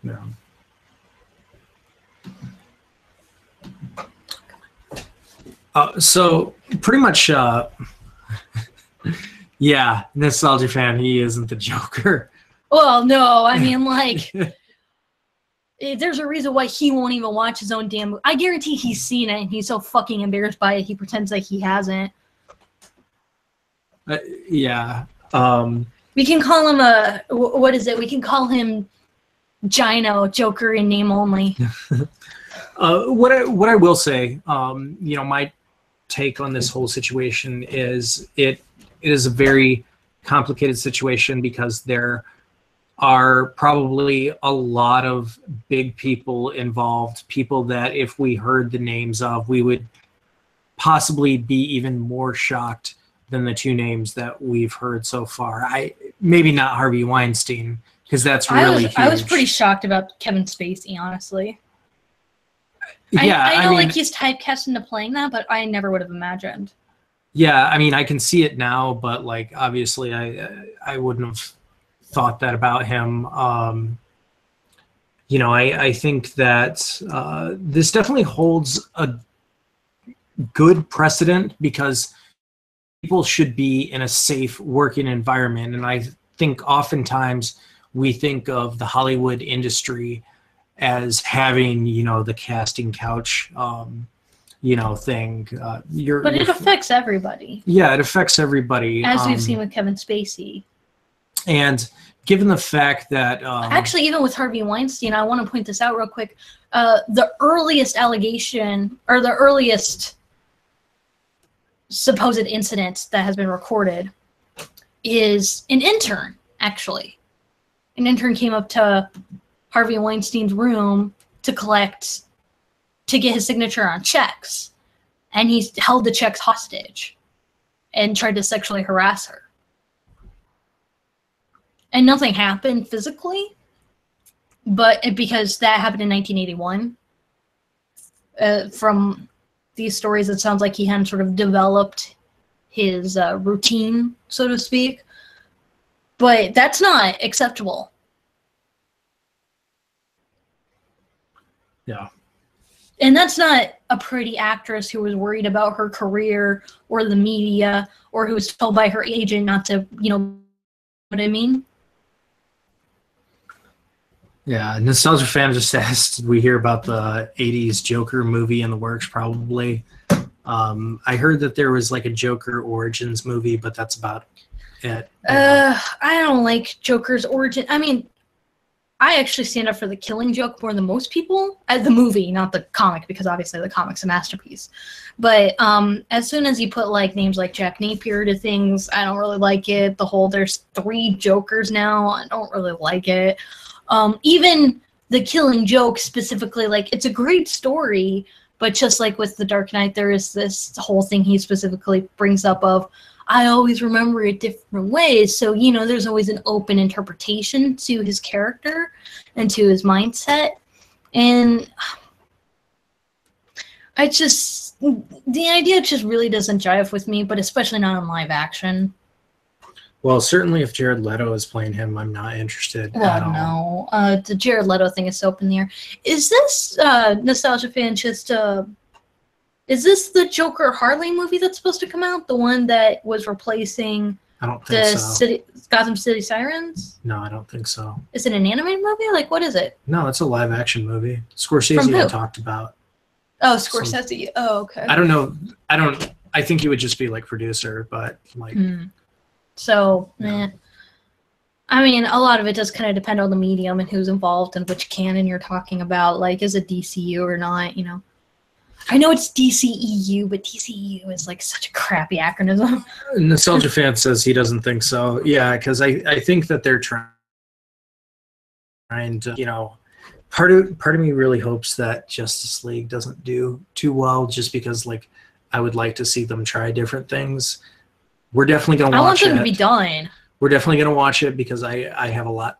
Yeah. So pretty much, yeah, nostalgia fan, he isn't the Joker. Well, no, I mean, like, there's a reason why he won't even watch his own damn movie. I guarantee he's seen it, and he's so fucking embarrassed by it, he pretends like he hasn't. Yeah. We can call him what is it? We can call him Gino, Joker in name only. What I will say, you know, my take on this whole situation is it is a very complicated situation because there are probably a lot of big people involved, people that if we heard the names of, we would possibly be even more shocked than the two names that we've heard so far. Maybe not Harvey Weinstein, because that's really huge. I was pretty shocked about Kevin Spacey, honestly. Yeah, I know, like, he's typecast into playing that, but I never would have imagined. Yeah, I mean, I can see it now, but, like, obviously I wouldn't have thought that about him. You know, I think that this definitely holds a good precedent because people should be in a safe working environment. And I think oftentimes we think of the Hollywood industry as having, you know, the casting couch, you know, thing. But it affects everybody. Yeah, it affects everybody. As we've seen with Kevin Spacey. And given the fact that... actually, even with Harvey Weinstein, I want to point this out real quick. The earliest allegation, or the earliest supposed incident that has been recorded is an intern, actually. An intern came up to Harvey Weinstein's room to get his signature on checks. And he held the checks hostage and tried to sexually harass her. And nothing happened physically, but because that happened in 1981. From these stories, it sounds like he hadn't sort of developed his routine, so to speak. But that's not acceptable. Yeah. And that's not a pretty actress who was worried about her career or the media or who was told by her agent not to, you know what I mean? Yeah, Nostalgia Fan just asked, did we hear about the 80s Joker movie in the works? Probably. I heard that there was like a Joker Origins movie, but that's about it. I don't like Joker's origin. I mean, I actually stand up for the Killing Joke more than most people. The movie, not the comic, because obviously the comic's a masterpiece. But as soon as you put like names like Jack Napier to things, I don't really like it. The whole there's 3 Jokers now, I don't really like it. Even the Killing Joke specifically, like, it's a great story, but just like with The Dark Knight, there is this whole thing he specifically brings up of, I always remember it different ways. So, you know, there's always an open interpretation to his character and to his mindset. And the idea just really doesn't jive with me, but especially not in live action. Well, certainly if Jared Leto is playing him, I'm not interested at all. No. The Jared Leto thing is so up in the air. Is this Nostalgia Fan just is this the Joker Harley movie that's supposed to come out? The one that was replacing I don't think so. Gotham City Sirens? No, I don't think so. Is it an animated movie? Like, what is it? No, it's a live action movie. Scorsese had talked about. Oh, Scorsese. Oh, okay. I don't know. I think he would just be like producer, but like. So, I mean, a lot of it does kind of depend on the medium and who's involved and which canon you're talking about. Like, is it DCU or not? You know, I know it's DCEU, but DCEU is like such a crappy acronym. Nostalgia Fan says he doesn't think so. Yeah, because I think that they're trying to, you know, part of me really hopes that Justice League doesn't do too well, just because like I would like to see them try different things. We're definitely going to watch it. I want them to be done. We're definitely going to watch it because I have a lot.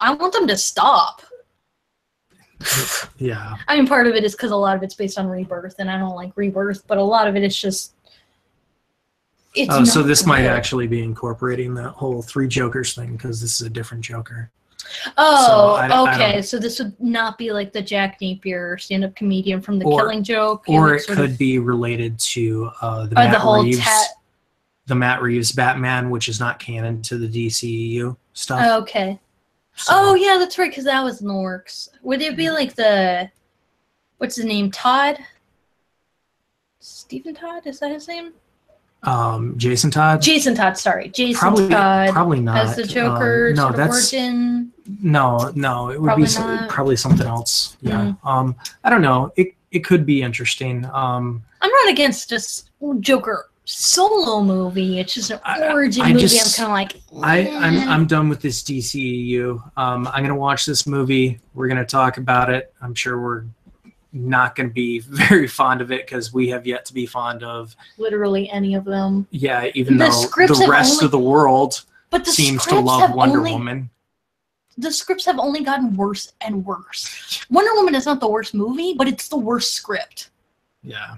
I want them to stop. Yeah. I mean, part of it is because a lot of it's based on Rebirth, and I don't like Rebirth, but a lot of it is just... so this might actually be incorporating the whole Three Jokers thing, because this is a different Joker. Oh, okay. So this would not be like the Jack Napier stand-up comedian from The Killing Joke? Or it could be related to the Matt Reeves Batman, which is not canon to the DCEU stuff. Oh, okay. So. Oh, yeah, that's right, because that was in the works. Would it be like what's his name, Todd? Stephen Todd? Is that his name? Jason Todd? Jason Todd, sorry. Todd. Probably not. As the Joker origin? No, it would be probably something else. Yeah. I don't know. It could be interesting. I'm not against just Joker solo movie. It's just an origin movie. I'm kind of like, I'm done with this DCEU. I'm gonna watch this movie. We're gonna talk about it. I'm sure we're not gonna be very fond of it because we have yet to be fond of literally any of them. Yeah, even though the rest of the world seems to love Wonder Woman. The scripts have only gotten worse and worse. Wonder Woman is not the worst movie, but it's the worst script. Yeah.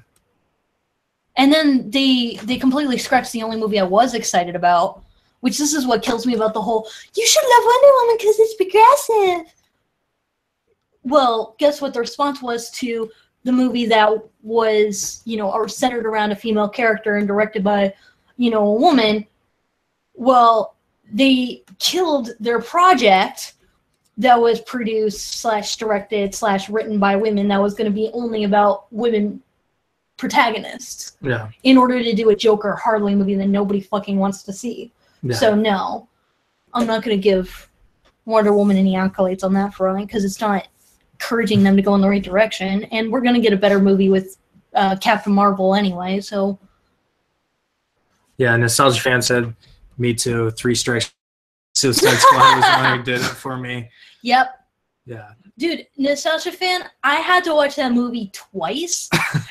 And then they completely scratched the only movie I was excited about, which this is what kills me about the whole, you should love Wonder Woman because it's progressive. Well, guess what the response was to the movie that was, or centered around a female character and directed by, a woman? Well, they killed their project that was produced / directed / written by women that was going to be only about women protagonists. Yeah. In order to do a Joker Harley movie that nobody fucking wants to see. Yeah. So no, I'm not going to give Wonder Woman any accolades on that front because it's not encouraging them to go in the right direction. And we're going to get a better movie with Captain Marvel anyway. So. Yeah, Nostalgia Fan said, me too. 3 Strikes Suicide Squad was the one who did it for me. Yep. Yeah. Dude, Nostalgia Fan, I had to watch that movie twice,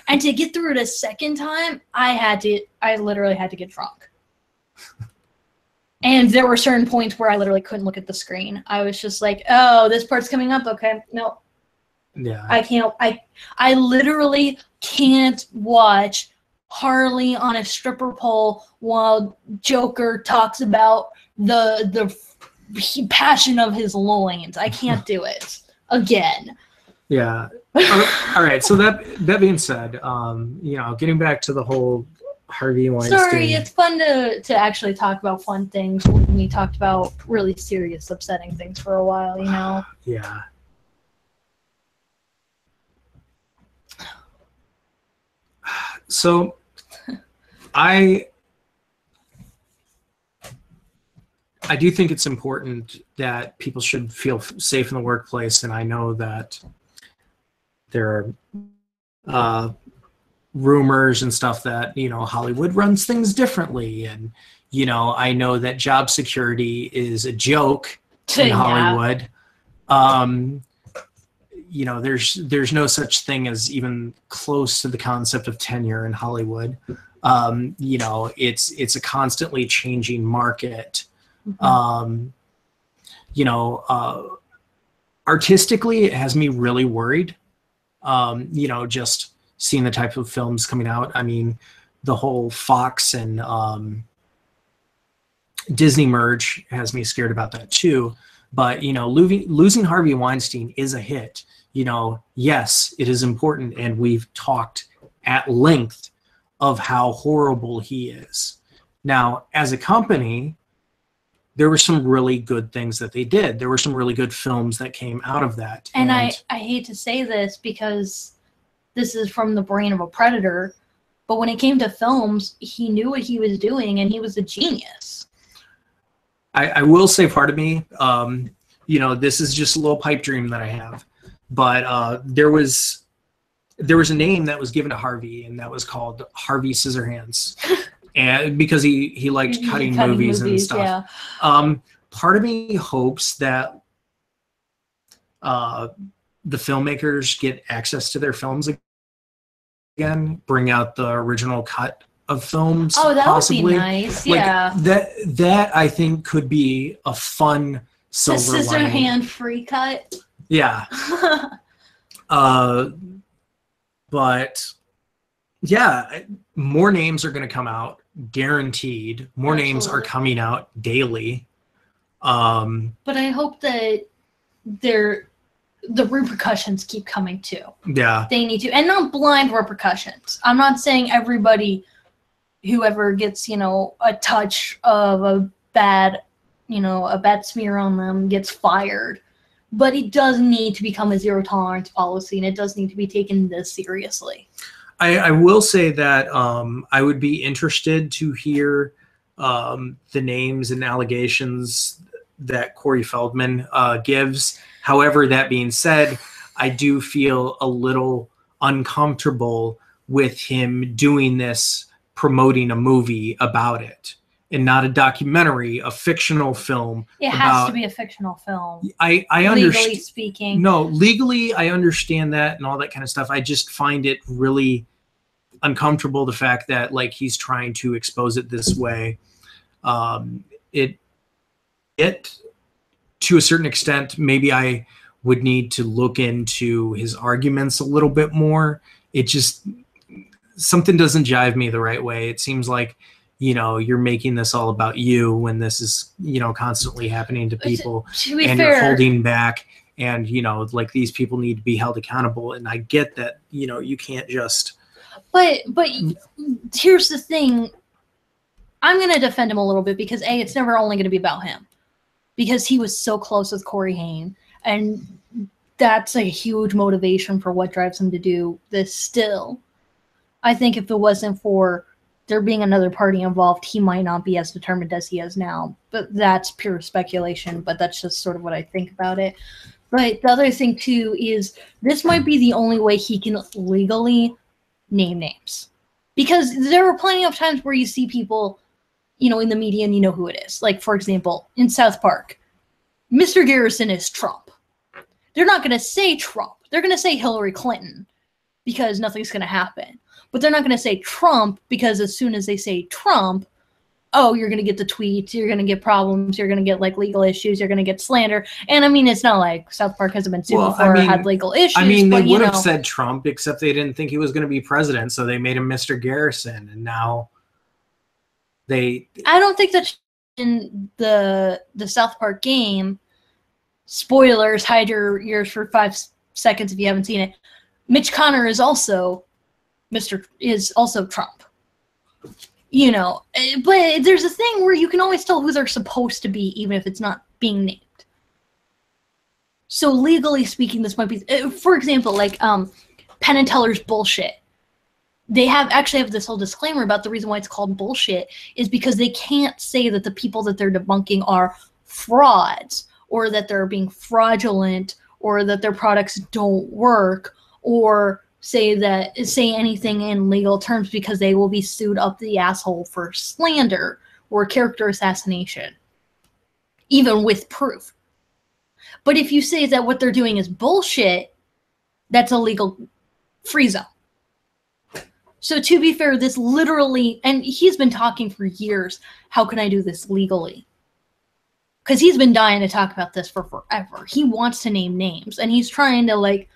and to get through it a second time, I literally had to get drunk. And there were certain points where I literally couldn't look at the screen. I was just like, oh, this part's coming up, okay, no. Yeah. I can't, I literally can't watch Harley on a stripper pole while Joker talks about the passion of his loins. I can't do it again. Yeah. All right. So that being said, getting back to the whole Harvey Weinstein. Sorry, it's fun to actually talk about fun things when we talked about really serious, upsetting things for a while. Yeah. So, I do think it's important that people should feel safe in the workplace, and I know that there are rumors and stuff that, Hollywood runs things differently, and, I know that job security is a joke in Hollywood. There's no such thing as even close to the concept of tenure in Hollywood. It's a constantly changing market. Mm-hmm. Artistically, it has me really worried. Just seeing the type of films coming out. I mean, the whole Fox and Disney merge has me scared about that too. But, you know, losing Harvey Weinstein is a hit. You know, yes, it is important. And we've talked at length of how horrible he is. Now, as a company, there were some really good things that they did. There were some really good films that came out of that. And I hate to say this because this is from the brain of a predator, but when it came to films, he knew what he was doing and he was a genius. I will say part of me, you know, this is just a little pipe dream that I have, but there was a name that was given to Harvey, and that was called Harvey Scissorhands, and because he liked cutting movies and stuff. Yeah. Part of me hopes that the filmmakers get access to their films again, bring out the original cut of films. Oh, that possibly. Would be nice. Like, yeah. That I think could be a fun silver lining. Scissor hand free cut. Yeah. But yeah, more names are going to come out, guaranteed. More Absolutely. Names are coming out daily. But I hope that the repercussions keep coming too. Yeah. They need to, and not blind repercussions. I'm not saying everybody, whoever gets, you know, a touch of a bad smear on them gets fired. But it does need to become a zero tolerance policy, and it does need to be taken this seriously. I will say that I would be interested to hear the names and allegations that Corey Feldman gives. However, that being said, I do feel a little uncomfortable with him doing this, promoting a movie about it, and not a documentary, a fictional film. It has to be a fictional film. I legally understand. Speaking. No, legally, I understand that and all that kind of stuff. I just find it really uncomfortable, the fact that like he's trying to expose it this way. It to a certain extent, maybe I would need to look into his arguments a little bit more. It just, something doesn't jive me the right way. It seems like, you know, you're making this all about you when this is, you know, constantly happening to people, and you're holding back, and, you know, like, these people need to be held accountable. And I get that, you know, you can't just. But here's the thing. I'm going to defend him a little bit because A, it's never only going to be about him, because he was so close with Corey Haim, and that's a huge motivation for what drives him to do this still. I think if it wasn't for there being another party involved, he might not be as determined as he is now. But that's pure speculation, but that's just sort of what I think about it. But the other thing, too, is this might be the only way he can legally name names. Because there are plenty of times where you see people, you know, in the media and you know who it is. Like, for example, in South Park, Mr. Garrison is Trump. They're not going to say Trump. They're going to say Hillary Clinton because nothing's going to happen. But they're not going to say Trump because as soon as they say Trump, oh, you're going to get the tweets, you're going to get problems, you're going to get, like, legal issues, you're going to get slander. And, I mean, it's not like South Park hasn't been sued before or had legal issues. I mean, they would have said Trump, except they didn't think he was going to be president, so they made him Mr. Garrison, and now they... I don't think that in the South Park game, spoilers, hide your ears for 5 seconds if you haven't seen it, Mitch Connor is also Trump. You know, but there's a thing where you can always tell who they're supposed to be, even if it's not being named. So legally speaking, this might be, for example, like Penn and Teller's bullshit. They actually have this whole disclaimer about the reason why it's called bullshit is because they can't say that the people that they're debunking are frauds, or that they're being fraudulent, or that their products don't work, or say anything in legal terms, because they will be sued up the asshole for slander or character assassination, even with proof. But if you say that what they're doing is bullshit, that's a legal free zone. So to be fair, this literally, and he's been talking for years, how can I do this legally? Because he's been dying to talk about this for forever. He wants to name names, and he's trying to, like,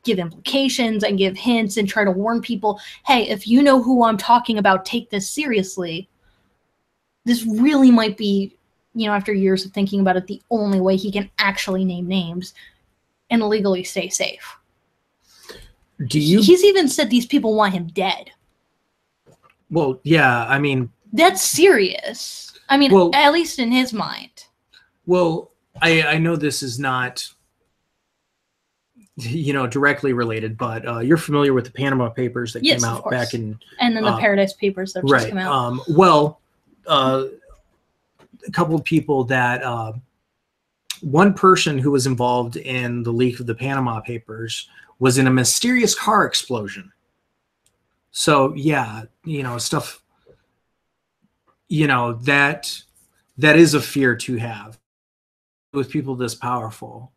give implications and give hints and try to warn people, hey, if you know who I'm talking about, take this seriously. this really might be, after years of thinking about it, the only way he can actually name names and legally stay safe. He's even said these people want him dead. Well, yeah, I mean... That's serious. I mean, well, at least in his mind. Well, I know this is not, directly related, but you're familiar with the Panama Papers that came out back in... And then the Paradise Papers that just came out. A couple of people that... one person who was involved in the leak of the Panama Papers was in a mysterious car explosion. So, yeah, stuff... that is a fear to have with people this powerful.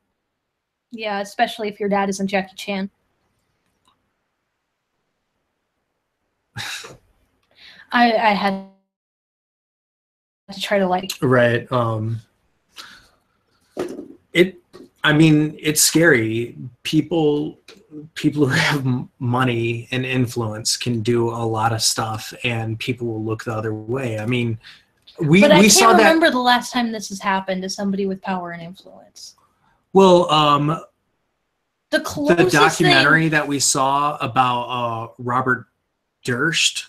Yeah, especially if your dad isn't Jackie Chan. I had to try to like... Right. It's scary. People who have money and influence can do a lot of stuff, and people will look the other way. I mean, we saw that. I can't remember the last time this has happened to somebody with power and influence. Well, the documentary that we saw about Robert Durst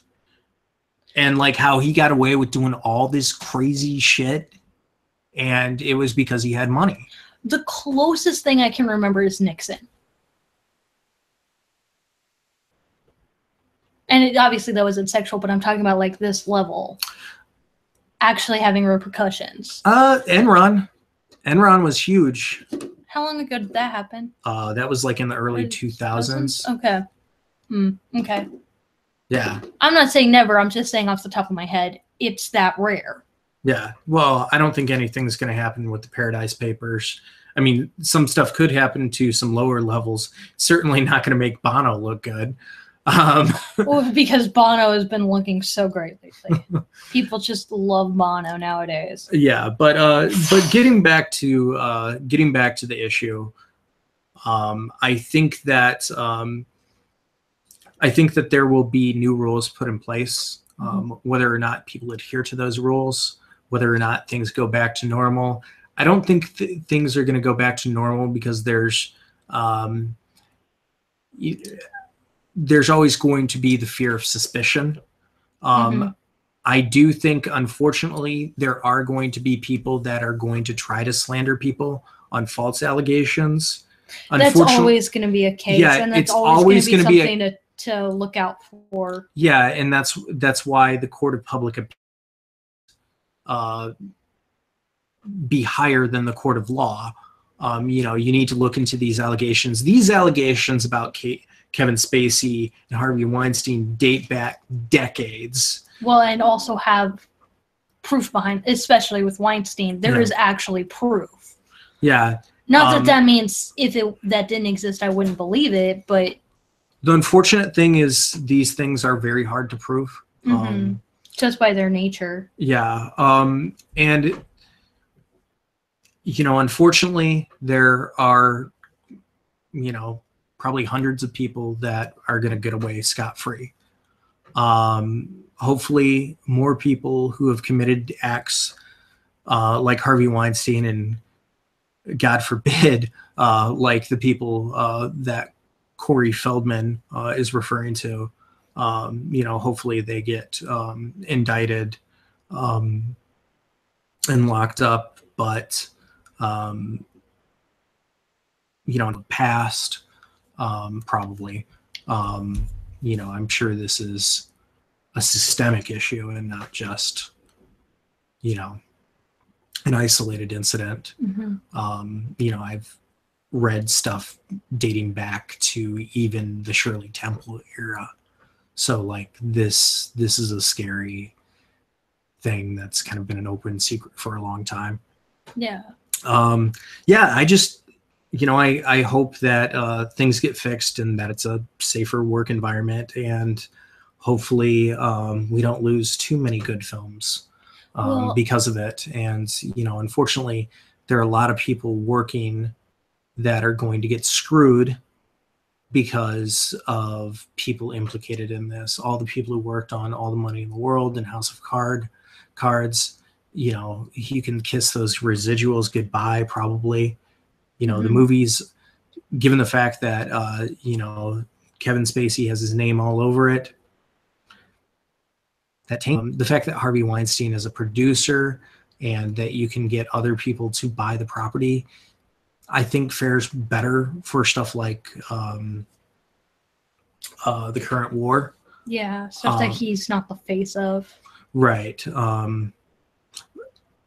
and like how he got away with doing all this crazy shit, and it was because he had money. The closest thing I can remember is Nixon. And obviously that wasn't sexual, but I'm talking about like this level actually having repercussions. Enron was huge. How long ago did that happen? That was like in the early 2000s. Okay. Okay. Yeah. I'm not saying never. I'm just saying off the top of my head, it's that rare. Yeah. Well, I don't think anything's going to happen with the Paradise Papers. I mean, some stuff could happen to some lower levels. Certainly not going to make Bono look good. Well, because Bono has been looking so great lately. People just love Bono nowadays. Yeah, but getting back to the issue, I think that there will be new rules put in place. Whether or not people adhere to those rules, whether or not things go back to normal. I don't think things are going to go back to normal because there's always going to be the fear of suspicion. I do think, unfortunately, there are going to be people that are going to try to slander people on false allegations. That's always going to be a case, and that's always going to be something to look out for. Yeah, and that's why the court of public opinion be higher than the court of law. You need to look into these allegations. These allegations about Kevin Spacey and Harvey Weinstein date back decades. Well, and also have proof behind, especially with Weinstein. There is actually proof. Yeah. Not that means if that didn't exist, I wouldn't believe it, but... The unfortunate thing is these things are very hard to prove. Just by their nature. Yeah. And, unfortunately, there are, probably hundreds of people that are going to get away scot-free. Hopefully, more people who have committed acts like Harvey Weinstein and, God forbid, like the people that Corey Feldman is referring to, hopefully they get indicted and locked up. But, in the past, probably, I'm sure this is a systemic issue and not just, an isolated incident. I've read stuff dating back to even the Shirley Temple era. So like this is a scary thing that's kind of been an open secret for a long time. Yeah. I just, I hope that things get fixed and that it's a safer work environment, and hopefully we don't lose too many good films because of it. And, unfortunately, there are a lot of people working that are going to get screwed because of people implicated in this. All the people who worked on All the Money in the World and House of Cards, you know, you can kiss those residuals goodbye, probably. You know, the movies, given the fact that, you know, Kevin Spacey has his name all over it, the fact that Harvey Weinstein is a producer and that you can get other people to buy the property, I think fares better for stuff like the current war. Yeah, stuff that he's not the face of. Right.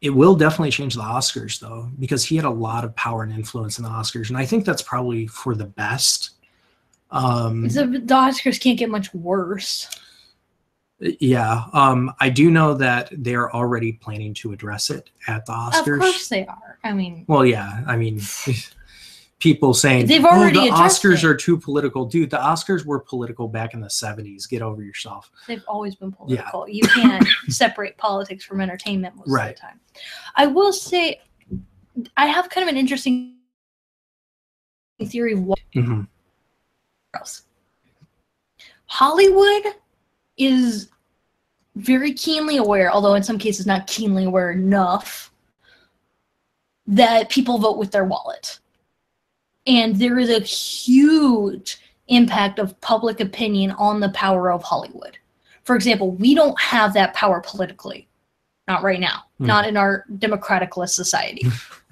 It will definitely change the Oscars, though, because he had a lot of power and influence in the Oscars, and I think that's probably for the best. The Oscars can't get much worse. Yeah. I do know that they're already planning to address it at the Oscars. Of course they are. I mean... Well, yeah. I mean... People saying they've already the Oscars are too political. Dude, the Oscars were political back in the 70s. Get over yourself. They've always been political. Yeah. You can't separate politics from entertainment most of the time. I will say, I have kind of an interesting theory. Hollywood is very keenly aware, although in some cases not keenly aware enough, that people vote with their wallet. And there is a huge impact of public opinion on the power of Hollywood. For example, we don't have that power politically. Not right now. Not in our democraticless society.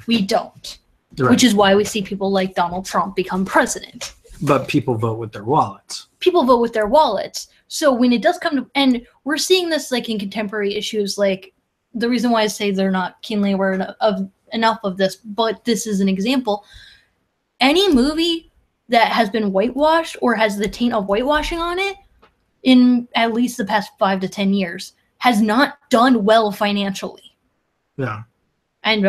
We don't. Right. Which is why we see people like Donald Trump become president. But people vote with their wallets. People vote with their wallets. So when it does come to... And we're seeing this like in contemporary issues. Like, the reason why I say they're not keenly aware of enough of this, but this is an example... Any movie that has been whitewashed or has the taint of whitewashing on it in at least the past 5 to 10 years has not done well financially. Yeah. And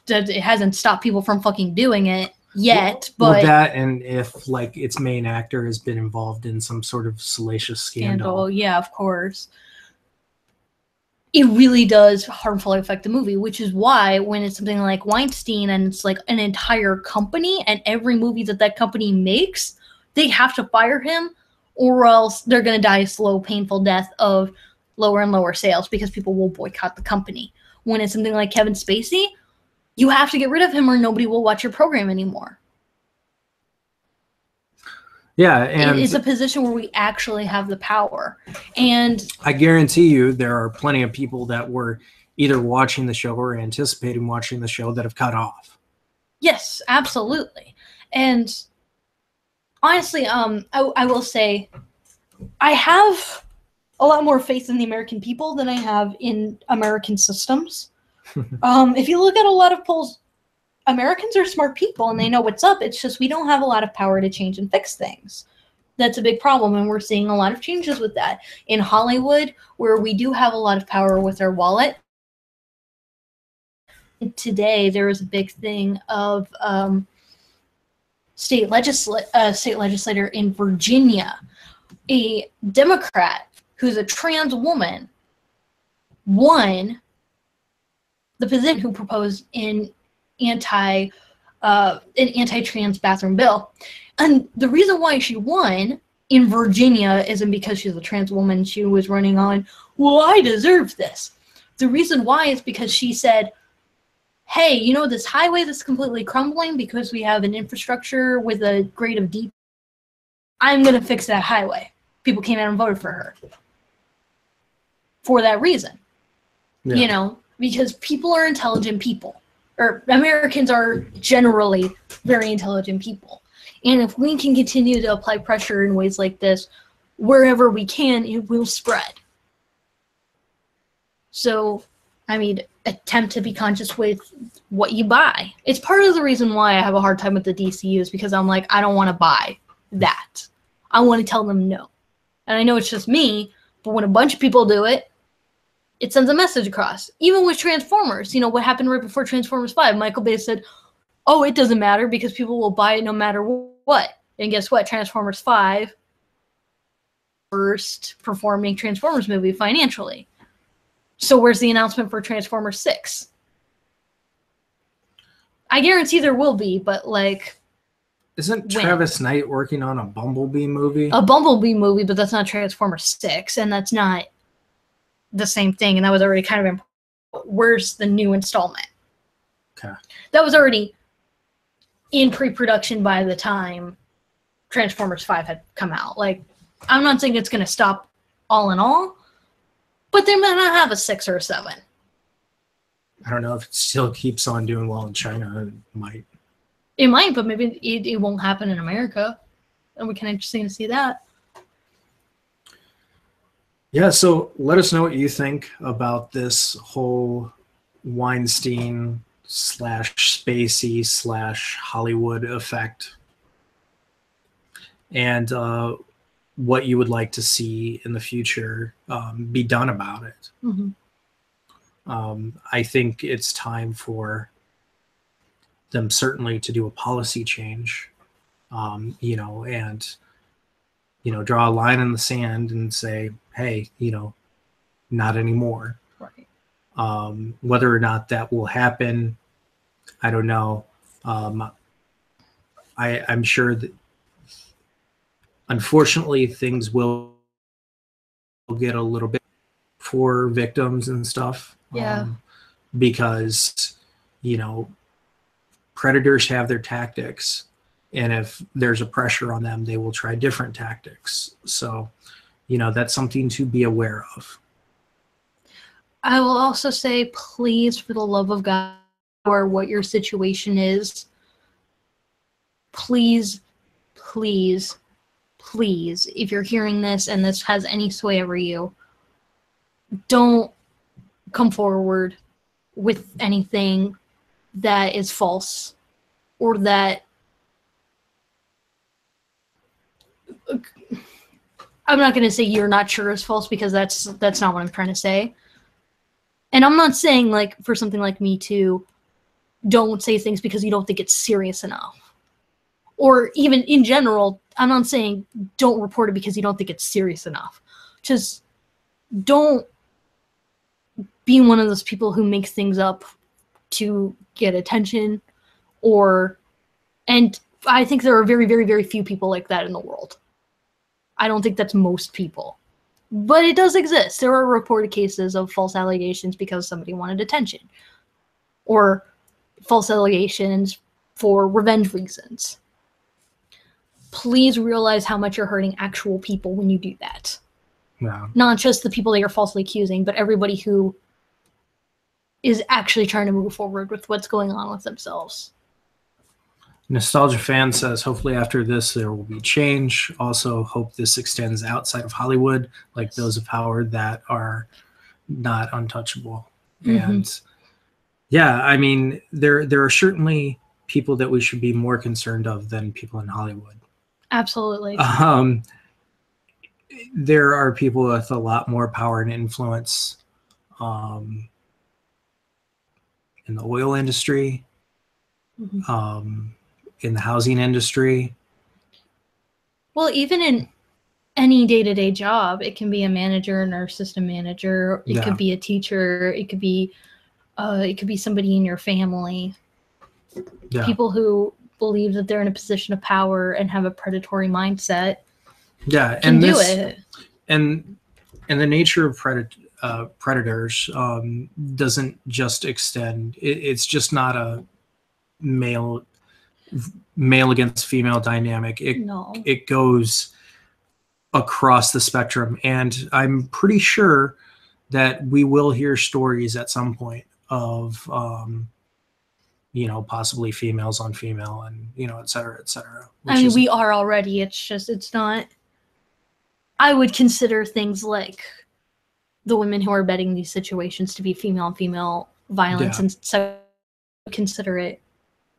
it hasn't stopped people from fucking doing it yet. Well, that, and if like its main actor has been involved in some sort of salacious scandal. Yeah, of course. It really does harmfully affect the movie, which is why when it's something like Weinstein and it's like an entire company and every movie that that company makes, they have to fire him or else they're going to die a slow, painful death of lower and lower sales because people will boycott the company. When it's something like Kevin Spacey, you have to get rid of him or nobody will watch your program anymore. Yeah, and it's a position where we actually have the power. And I guarantee you there are plenty of people that were either watching the show or anticipating watching the show that have cut off. Yes, absolutely. And honestly, I will say I have a lot more faith in the American people than I have in American systems. If you look at a lot of polls, Americans are smart people and they know what's up. It's just we don't have a lot of power to change and fix things. That's a big problem, and we're seeing a lot of changes with that. In Hollywood, where we do have a lot of power with our wallet, today there was a big thing of state legislator in Virginia, a Democrat who's a trans woman, won the position who proposed an anti-trans bathroom bill. And the reason why she won in Virginia isn't because she's a trans woman. She was running on, well, I deserve this. The reason why is because she said, hey, you know this highway that's completely crumbling because we have an infrastructure with a grade of D? I'm going to fix that highway. People came out and voted for her. For that reason. Yeah. You know, because people are intelligent people. Or Americans are generally very intelligent people. And if we can continue to apply pressure in ways like this, wherever we can, it will spread. So, I mean, attempt to be conscious with what you buy. It's part of the reason why I have a hard time with the DCUs, because I'm like, I don't want to buy that. I want to tell them no. And I know it's just me, but when a bunch of people do it, it sends a message across. Even with Transformers, you know, what happened right before Transformers 5, Michael Bay said, oh, it doesn't matter because people will buy it no matter what. And guess what? Transformers 5, first performing Transformers movie financially. So where's the announcement for Transformers 6? I guarantee there will be, but like, Isn't win. Travis Knight working on a Bumblebee movie? A Bumblebee movie, but that's not Transformers 6, and that's not the same thing, and that was already kind of where's the new installment? Okay. That was already in pre-production by the time Transformers 5 had come out. Like, I'm not saying it's going to stop all in all, but they might not have a 6 or a 7. I don't know if it still keeps on doing well in China. It might. It might, but maybe it won't happen in America. And we can interesting to see that. Yeah, so let us know what you think about this whole Weinstein / Spacey / Hollywood effect, and what you would like to see in the future be done about it. I think it's time for them certainly to do a policy change, and draw a line in the sand and say, hey, not anymore. Right. Whether or not that will happen, I don't know. I'm sure that unfortunately things will get a little bit for victims and stuff. Yeah. Because, predators have their tactics, and if there's a pressure on them, they will try different tactics. So, that's something to be aware of. I will also say, please, for the love of God, or what your situation is, please, please, please, if you're hearing this and this has any sway over you, don't come forward with anything that is false or that I'm not going to say you're not sure is false, because that's not what I'm trying to say. And I'm not saying, like, for something like Me Too, don't say things because you don't think it's serious enough. Or even in general, I'm not saying don't report it because you don't think it's serious enough. Just don't be one of those people who makes things up to get attention, and I think there are very, very, very few people like that in the world. I don't think that's most people. But it does exist. There are reported cases of false allegations because somebody wanted attention. Or false allegations for revenge reasons. Please realize how much you're hurting actual people when you do that. Yeah. Not just the people that you're falsely accusing, but everybody who is actually trying to move forward with what's going on with themselves. Nostalgia Fan says, hopefully after this there will be change. Also hope this extends outside of Hollywood, like those of Howard that are not untouchable. And yeah, I mean, there are certainly people that we should be more concerned of than people in Hollywood. Absolutely. There are people with a lot more power and influence in the oil industry, in the housing industry. Well, even in any day-to-day job, it can be a manager, an assistant manager, it could be a teacher, it could be somebody in your family. Yeah. People who believe that they're in a position of power and have a predatory mindset. Yeah, can do it. And the nature of predators doesn't just extend. It's just not a male against female dynamic. It goes across the spectrum, and I'm pretty sure that we will hear stories at some point of possibly females on female, and et cetera, et cetera. I mean, we are already. It's not. I would consider things like the women who are betting these situations to be female on female violence, and so consider it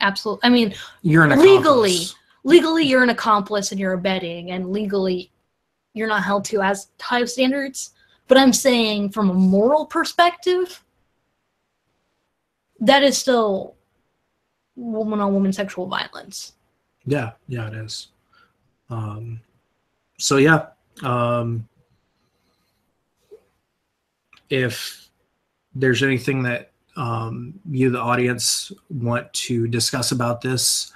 absolute. I mean, you're an accomplice. Legally, you're an accomplice and you're abetting, and legally, you're not held to as high standards. But I'm saying, from a moral perspective, that is still woman-on-woman sexual violence. Yeah, it is. So yeah, if there's anything that you, the audience, want to discuss about this,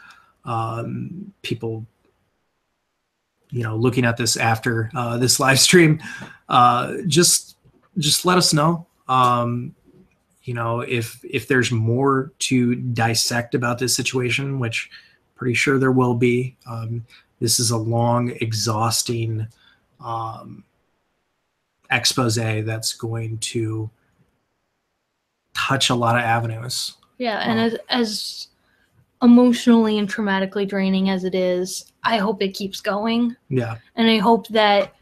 people, looking at this after this live stream, just let us know. If there's more to dissect about this situation, which pretty sure there will be. This is a long, exhausting expose that's going to touch a lot of avenues. Yeah, and as emotionally and traumatically draining as it is, I hope it keeps going. Yeah. And I hope that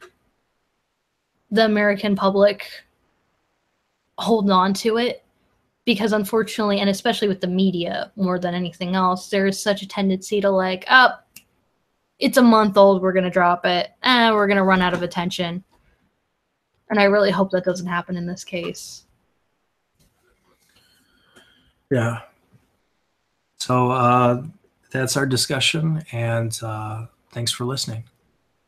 the American public hold on to it, because unfortunately, and especially with the media more than anything else, there is such a tendency to like, oh, it's a month old, we're going to drop it, we're going to run out of attention. And I really hope that doesn't happen in this case. Yeah. So that's our discussion, and thanks for listening.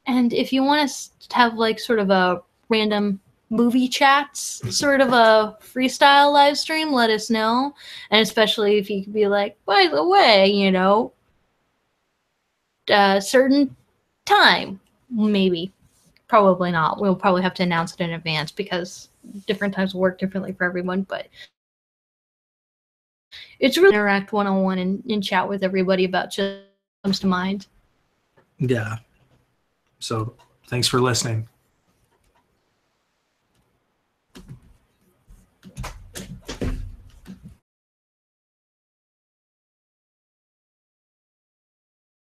And if you want us to have like sort of a random movie chats, sort of a freestyle live stream, let us know. And especially if you could be like, by the way, certain time, maybe. Probably not. We'll probably have to announce it in advance because different times work differently for everyone, but it's really interact one-on-one and chat with everybody about just what comes to mind. Yeah. So thanks for listening.